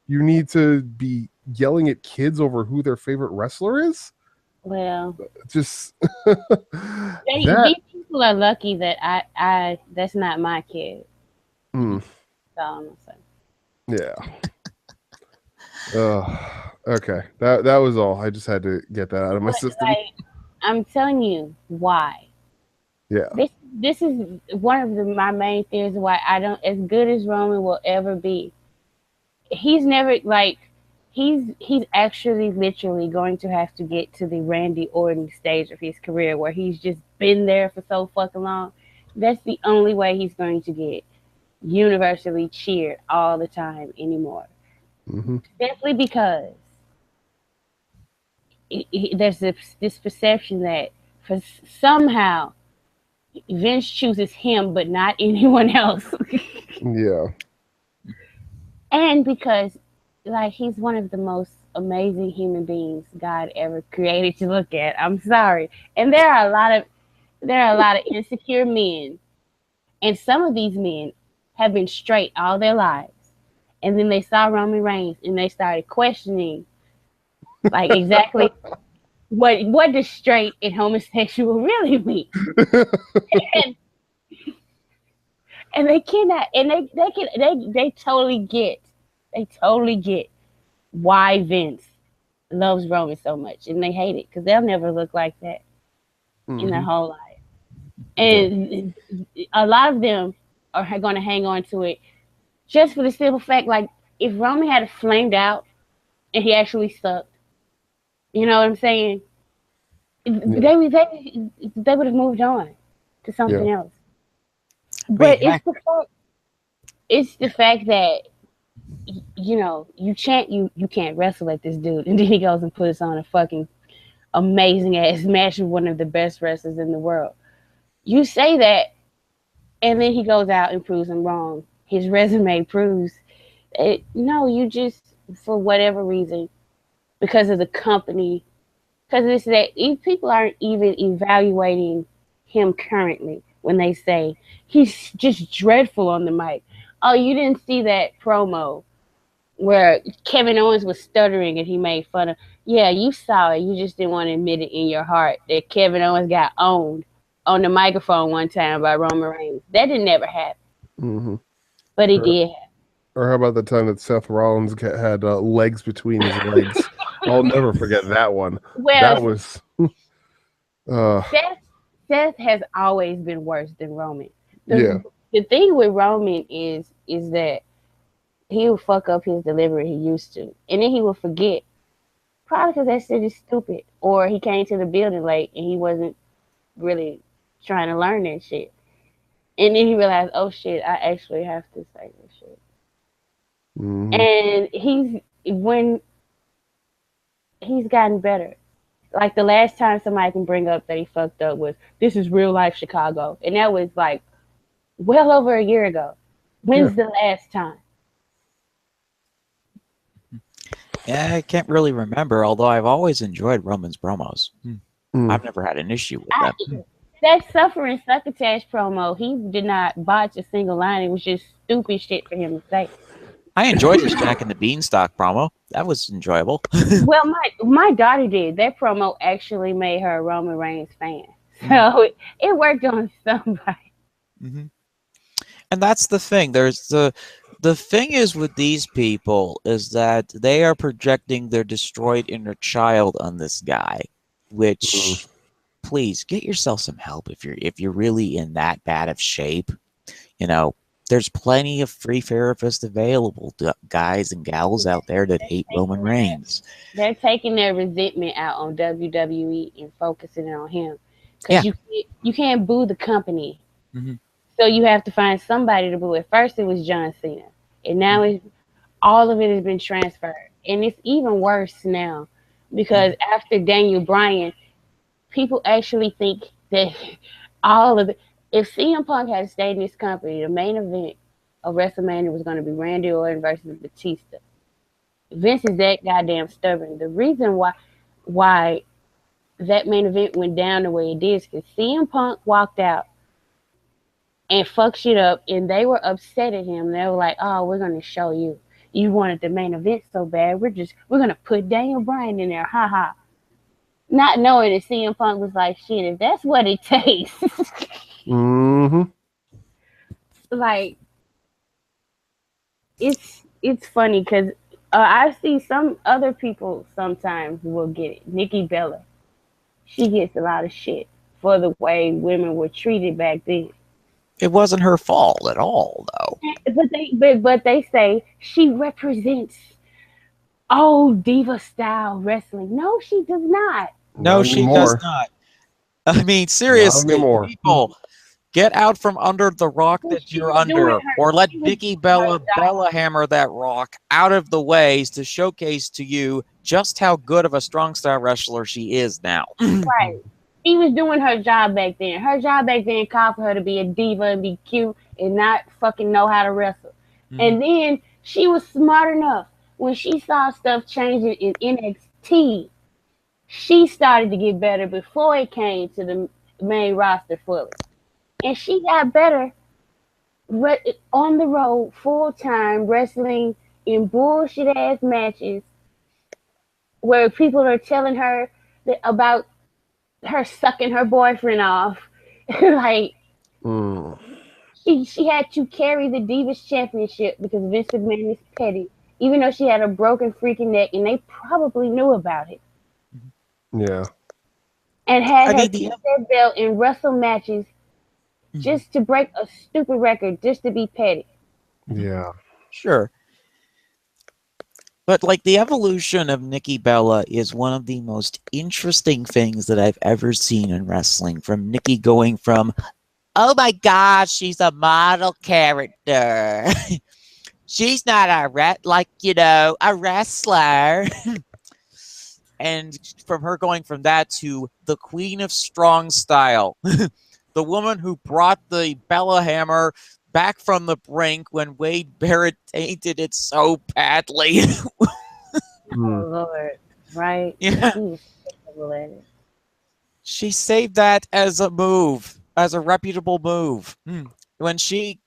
need to be yelling at kids over who their favorite wrestler is? Well, just these people are lucky that I that's not my kid. That's all I'm saying. Yeah. Okay. That was all. I just had to get that out of my system. I'm telling you why. Yeah. This is one of my main theories why I don't, as good as Roman will ever be. He's never he's actually literally going to have to get to the Randy Orton stage of his career where he's just been there for so fucking long. That's the only way he's going to get universally cheered all the time anymore. Simply because there's this perception that for somehow Vince chooses him but not anyone else. Yeah. And because he's one of the most amazing human beings God ever created to look at. I'm sorry. And there are a lot of insecure men. And some of these men have been straight all their lives. And then they saw Roman Reigns and they started questioning Like exactly what does straight and homosexual really mean? And, and they cannot, and they totally get why Vince loves Roman so much, and they hate it because they'll never look like that in their Hmm. whole life. Yeah. And a lot of them are going to hang on to it just for the simple fact, like if Roman had flamed out and he actually sucked, you know what I'm saying? Yeah. They would have moved on to Yeah. something else. I mean, But heck, it's the fact that you can't wrestle like this dude, and then he goes and puts on a fucking amazing ass match with one of the best wrestlers in the world. You say that, and then he goes out and proves him wrong. His resume proves it. No, you just for whatever reason, because of the company, because it's that people aren't even evaluating him currently when they say he's just dreadful on the mic. Oh, you didn't see that promo where Kevin Owens was stuttering and he made fun of. Yeah, you saw it. You just didn't want to admit it in your heart that Kevin Owens got owned on the microphone one time by Roman Reigns. That didn't never happen, Hmm. but it Or, did or how about the time that Seth Rollins had legs between his legs? I'll never forget that one. well, That was, uh, Seth Seth has always been worse than Roman. yeah. The thing with Roman is that he will fuck up his delivery he used to, and then he will forget. Probably because that shit is stupid, or he came to the building late and he wasn't really trying to learn that shit. And then he realized, oh shit, I actually have to say this shit. Hmm. And when he's gotten better. Like the last time somebody can bring up that he fucked up was this is real life Chicago, and that was like well over a year ago. Yeah. When's the last time? yeah, I can't really remember. Although I've always enjoyed Roman's promos. Mm. I've never had an issue with I, them. that suffering succotash promo, he did not botch a single line. It was just stupid shit for him to say. I enjoyed his Jack and the Beanstalk promo. That was enjoyable. Well, my daughter did. That promo actually made her a Roman Reigns fan. So it worked on somebody. Hmm. And that's the thing. The thing is with these people is that they are projecting their destroyed inner child on this guy, Mm. which please get yourself some help if you're really in that bad of shape. You know, there's plenty of free therapists available to guys and gals out there that hate Roman Reigns. They're taking their resentment out on WWE and focusing it on him. Because Yeah. you can't boo the company. Hmm. So you have to find somebody to boo. At first it was John Cena. And now all of it has been transferred. And it's even worse now. Because after Daniel Bryan, people actually think that all of it, if CM Punk had stayed in this company, the main event of WrestleMania was going to be Randy Orton versus Batista. Vince is that goddamn stubborn. The reason why that main event went down the way it did is because CM Punk walked out and fucked shit up, and they were upset at him. They were like, "Oh, we're gonna show you. You wanted the main event so bad. We're gonna put Daniel Bryan in there, ha ha." Not knowing that CM Punk was like, "Shit, if that's what it takes." Hmm. Like it's funny because I see some other people sometimes will get it. Nikki Bella, she gets a lot of shit for the way women were treated back then. It wasn't her fault at all, though. But they say she represents old diva style wrestling. No, she does not. No, Not she does anymore. not. I mean, Not seriously, anymore. people, get out from under the rock Well, that you're under, or let she was Biggie doing her Bella hammer that rock out of the ways to showcase to you just how good of a strong style wrestler she is now. right. She was doing her job back then. Her job back then called for her to be a diva and be cute and not fucking know how to wrestle. Mhm. And then she was smart enough when she saw stuff changing in NXT. She started to get better before it came to the main roster fully. And she got better on the road full time wrestling in bullshit ass matches where people are telling her about her sucking her boyfriend off. Like Mm. she had to carry the Divas Championship because Vince McMahon is petty, even though she had a broken freaking neck, and they probably knew about it, Yeah. and had I her mean, keep that belt in wrestle matches Mhm. just to break a stupid record, just to be petty. Yeah. Sure. But like the evolution of Nikki Bella is one of the most interesting things that I've ever seen in wrestling. From Nikki going from, oh my gosh, she's a model character. She's not a wrestler. And from her going from that to the Queen of Strong Style, the woman who brought the Bella Hammer back from the brink when Wade Barrett tainted it so badly. Mm. Oh Lord, right? Yeah. He was terrible at it. She saved that as a move, as a reputable move. When she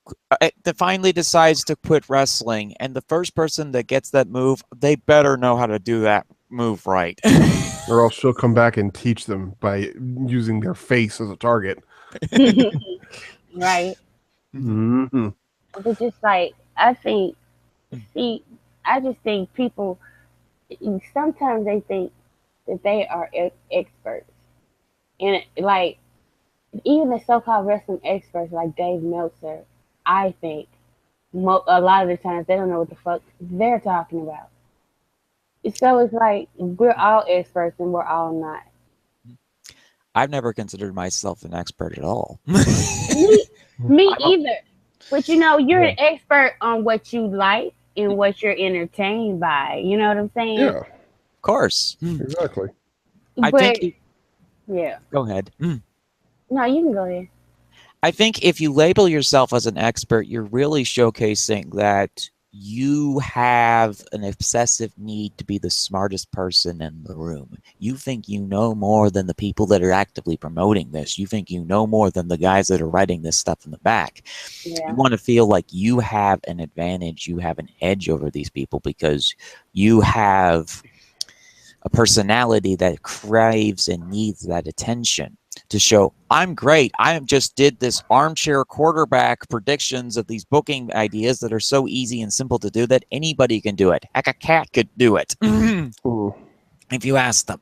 finally decides to quit wrestling, and the first person that gets that move, they better know how to do that move right. Or else she'll come back and teach them by using their face as a target. Right? Mm-hmm. But just like I think, see, I just think people sometimes they think that they are experts, and like even the so-called wrestling experts like Dave Meltzer, I think a lot of the times they don't know what the fuck they're talking about. So it's like we're all experts and we're all not. I've never considered myself an expert at all. Me, me I'm a, either. But you know, you're Yeah. an expert on what you like and what you're entertained by. You know what I'm saying? Yeah. of course. Exactly. I But think. yeah, Go ahead. no, you can go ahead. I think if you label yourself as an expert, you're really showcasing that you have an obsessive need to be the smartest person in the room. You think you know more than the people that are actively promoting this. You think you know more than the guys that are writing this stuff in the back. You Yeah, want to feel like you have an advantage, you have an edge over these people because you have a personality that craves and needs that attention to show I'm great. I just did this armchair quarterback predictions of these booking ideas that are so easy and simple to do that anybody can do it. Heck, a cat could do it Ooh. if you ask them.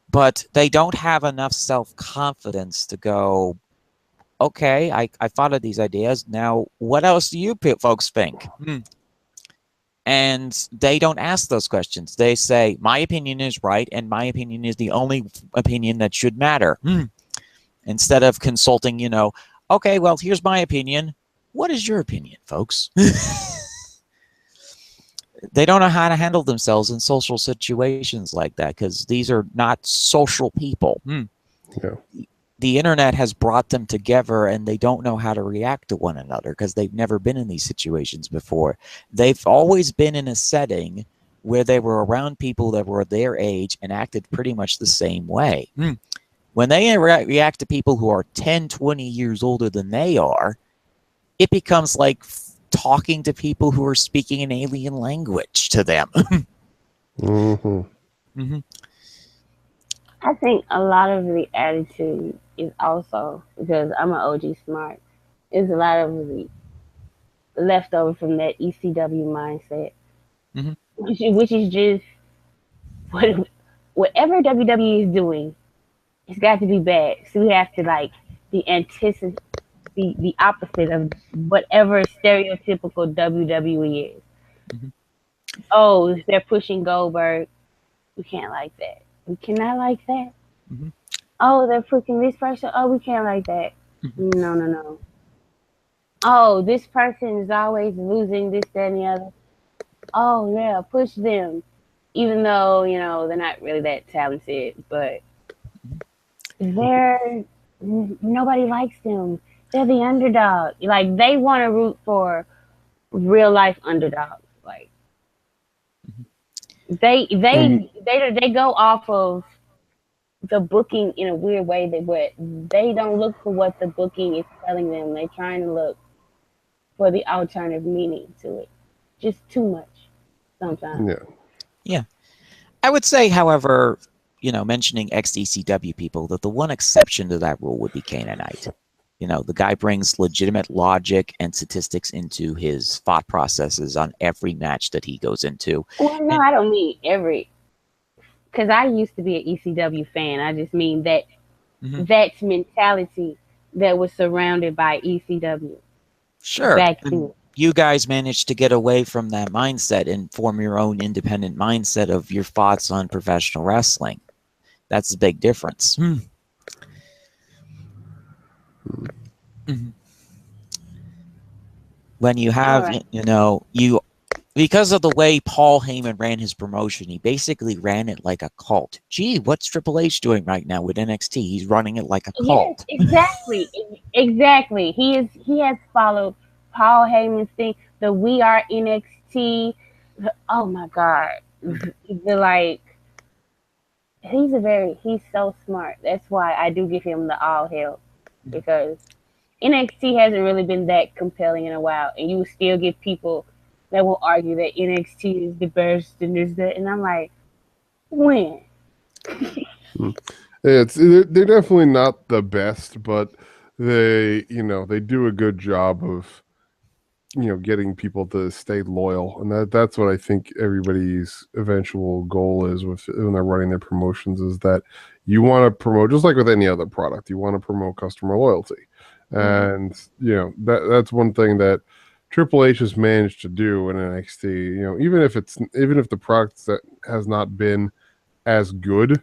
But they don't have enough self-confidence to go, okay, I thought of these ideas. Now, what else do you folks think? And they don't ask those questions. They say, my opinion is right, and my opinion is the only opinion that should matter. Instead of consulting, okay, well, here's my opinion. What is your opinion, folks? They don't know how to handle themselves in social situations like that because these are not social people. Yeah. The internet has brought them together and they don't know how to react to one another because they've never been in these situations before. They've always been in a setting where they were around people that were their age and acted pretty much the same way. When they react to people who are 10, 20 years older than they are, it becomes like talking to people who are speaking an alien language to them. Mm-hmm. I think a lot of the attitude is also because I'm an OG smart. Is a lot of the leftover from that ECW mindset, Mhm. which is just what whatever WWE is doing, it's got to be bad. So we have to like the anticipate the opposite of whatever stereotypical WWE is. Mhm. Oh, they're pushing Goldberg. We can't like that. We cannot like that. Mhm. Oh, they're pushing this person. Oh, we can't like that. Mhm. No, no, no. Oh, this person is always losing this, that, and the other. Oh, yeah, push them. Even though, they're not really that talented, but they're, nobody likes them. They're the underdog. Like, they want to root for real life underdogs. Like, they, And they, they go off of the booking in a weird way that what they don't look for what the booking is telling them. They're trying to look for the alternative meaning to it. Just too much sometimes. yeah. Yeah. I would say, however, mentioning XDCW people, that the one exception to that rule would be Canaanite. The guy brings legitimate logic and statistics into his thought processes on every match that he goes into. Well, no, And, I don't mean every, because I used to be an ECW fan. I just mean that that's mentality that was surrounded by ECW sure. back And then. you guys managed to get away from that mindset and form your own independent mindset of your thoughts on professional wrestling. That's a big difference. When you have, All right. because of the way Paul Heyman ran his promotion, he basically ran it like a cult. Gee, what's Triple H doing right now with NXT? He's running it like a Yes, cult. exactly, exactly. He has followed Paul Heyman's thing. The We Are NXT. Oh my God, the like. He's so smart. That's why I do give him the all help, because NXT hasn't really been that compelling in a while, and you will still get people that will argue that NXT is the best and this that, and I'm like, when? They're definitely not the best, but they do a good job of getting people to stay loyal, and that's what I think everybody's eventual goal is when they're running their promotions, is that you want to promote, just like with any other product, you want to promote customer loyalty. And that's one thing that Triple H has managed to do in NXT. Even if the product that has not been as good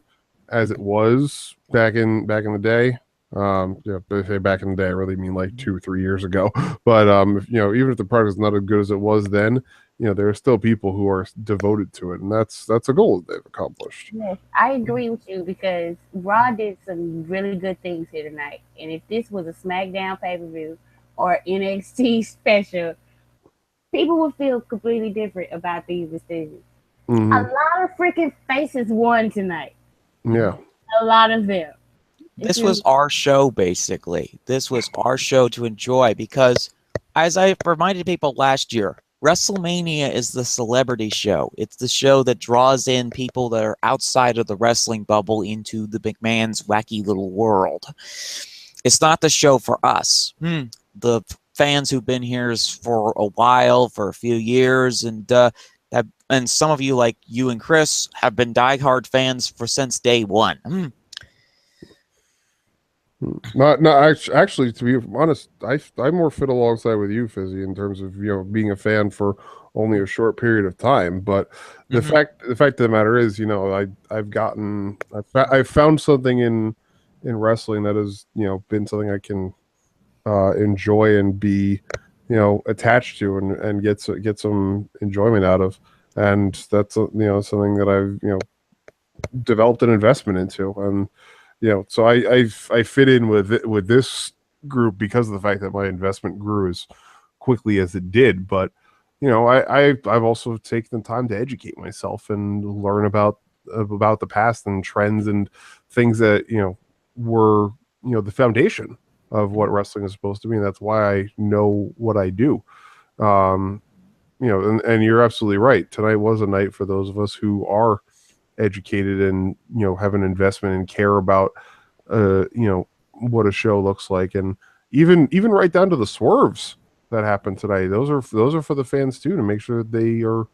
as it was back in the day. But say back in the day, I really mean like 2-3 years ago. But even if the product is not as good as it was then, there are still people who are devoted to it, and that's a goal that they've accomplished. Yes, I agree with you, because Raw did some really good things here tonight. And if this was a SmackDown pay-per-view or NXT special, people would feel completely different about these decisions. A lot of freaking faces won tonight. Yeah. A lot of them. This was our show, basically. This was our show to enjoy, because, as I reminded people last year, WrestleMania is the celebrity show. It's the show that draws in people that are outside of the wrestling bubble into the McMahon's wacky little world. It's not the show for us. The fans who've been here for a while, for a few years, and some of you, like you and Chris, have been diehard fans since day one. Not actually, to be honest, I more fit alongside with you, Fizzy, in terms of being a fan for only a short period of time. But the fact of the matter is, I've found something in wrestling that has been something I can enjoy and be attached to, and get some enjoyment out of, and that's something that I've developed an investment into. And so I fit in with this group because of the fact that my investment grew as quickly as it did. But I've also taken the time to educate myself and learn about the past and trends and things that were the foundation of what wrestling is supposed to be, and that's why I know what I do. And you're absolutely right. Tonight was a night for those of us who are educated and have an investment and care about what a show looks like, and even right down to the swerves that happened today. Those are for the fans too, to make sure that they are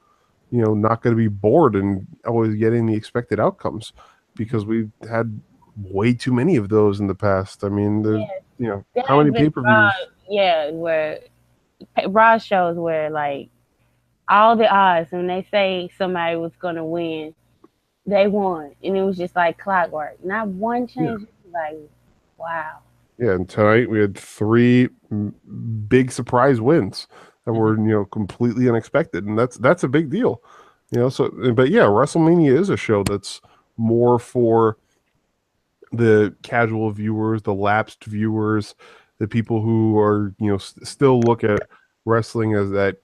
not going to be bored and always getting the expected outcomes, because we've had way too many of those in the past. I mean, there's how many pay-per-views? Where Raw shows where, like, all the odds, when they say somebody was going to win, they won, and it was just like clockwork. Not one change. Like, wow. Yeah, and tonight we had 3 big surprise wins that were completely unexpected, and that's a big deal. So, but yeah, WrestleMania is a show that's more for the casual viewers, the lapsed viewers, the people who are still look at wrestling as that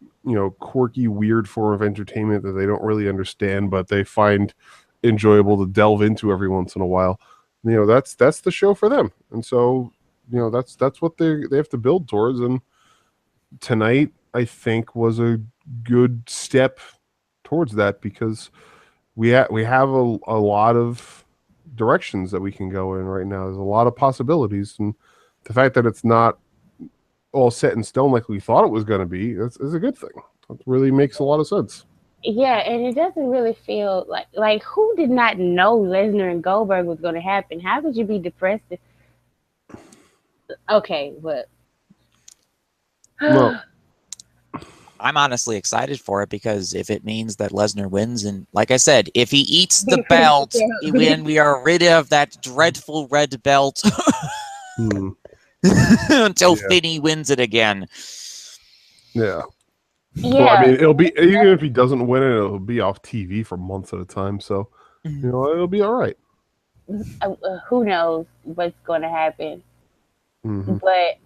quirky, weird form of entertainment that they don't really understand, but they find enjoyable to delve into every once in a while. That's the show for them, and so that's what they have to build towards. And tonight, I think, was a good step towards that, because we have a lot of directions that we can go in right now. There's a lot of possibilities, and the fact that it's not all set in stone like we thought it was going to be is a good thing. It really makes a lot of sense. Yeah, and it doesn't really feel like who did not know Lesnar and Goldberg was going to happen? How could you be depressed? Okay, but No, I'm honestly excited for it because if it means that Lesnar wins, and like I said, if he eats the belt, when we are rid of that dreadful red belt until Yeah. Finney wins it again. yeah. yeah, Well, I mean, it'll be even if he doesn't win it, it'll be off TV for months at a time. So it'll be all right. who knows what's going to happen? Mm-hmm. But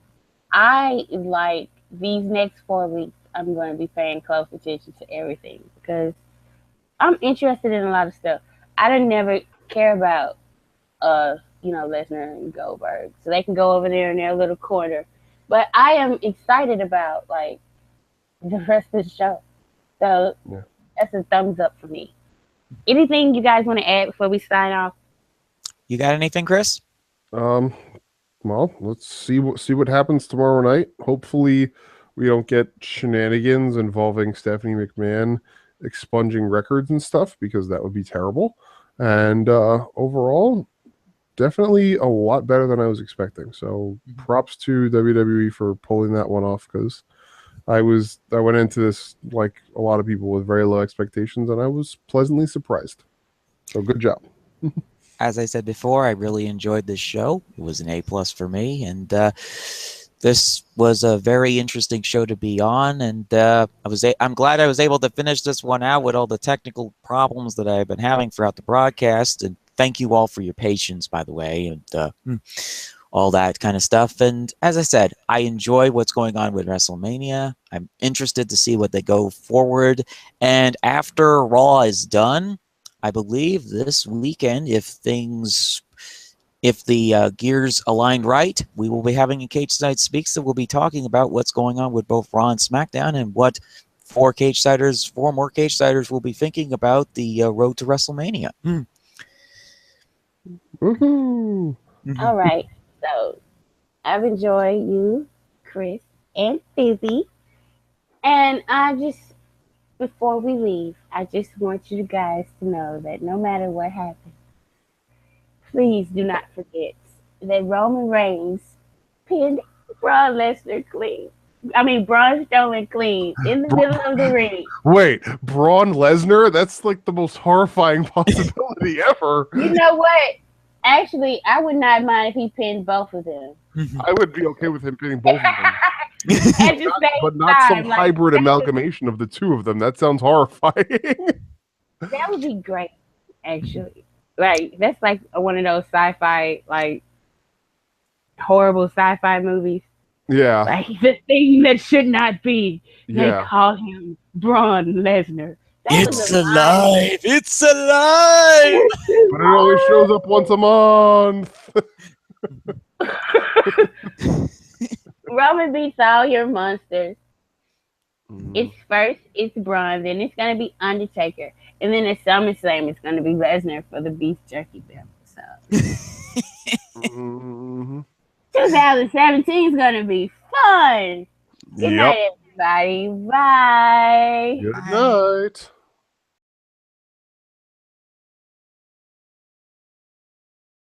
I like these next 4 weeks. I'm going to be paying close attention to everything because I'm interested in a lot of stuff. I didn't never care about Lesnar and Goldberg, so they can go over there in their little corner. But I am excited about like the rest of the show. So Yeah. that's a thumbs up for me. Anything you guys want to add before we sign off? You got anything, Chris? Well, let's see what happens tomorrow night. Hopefully, we don't get shenanigans involving Stephanie McMahon expunging records and stuff because that would be terrible. And overall, definitely a lot better than I was expecting. So props to WWE for pulling that one off because I went into this like a lot of people with very low expectations and I was pleasantly surprised. So good job. As I said before, I really enjoyed this show. It was an A+ for me, and this was a very interesting show to be on. And I'm glad I was able to finish this one out with all the technical problems that I've been having throughout the broadcast. And thank you all for your patience, by the way, and all that kind of stuff. And as I said, I enjoy what's going on with WrestleMania. I'm interested to see what they go forward. And after Raw is done, I believe this weekend, if the gears aligned right, we will be having a Cageside Speaks that will be talking about what's going on with both Raw and SmackDown and what four more Cagesiders will be thinking about the road to WrestleMania. Woohoo! All right. So I've enjoyed you, Chris, and Fizzy. And before we leave, I just want you guys to know that no matter what happens, please do not forget that Roman Reigns pinned Braun Lesnar clean. Braun Strowman clean in the middle of the ring. Wait, Braun Lesnar? That's like the most horrifying possibility ever. You know what? Actually, I would not mind if he pinned both of them. I would be okay with him pinning both of them. At the same But not time, some hybrid amalgamation of the two of them. That sounds horrifying. That would be great, actually. Like, that's like one of those sci-fi, like, horrible sci-fi movies. Yeah. Like, the thing that should not be. They Yeah. call him Braun Lesnar. It's alive! It's alive! But it only shows up once a month. Roman beats all your monsters. It's Braun, then it's gonna be Undertaker, and then at SummerSlam it's gonna be Lesnar for the beef jerky belt. So 2017 is gonna be fun. Good night, everybody. Bye. Good night.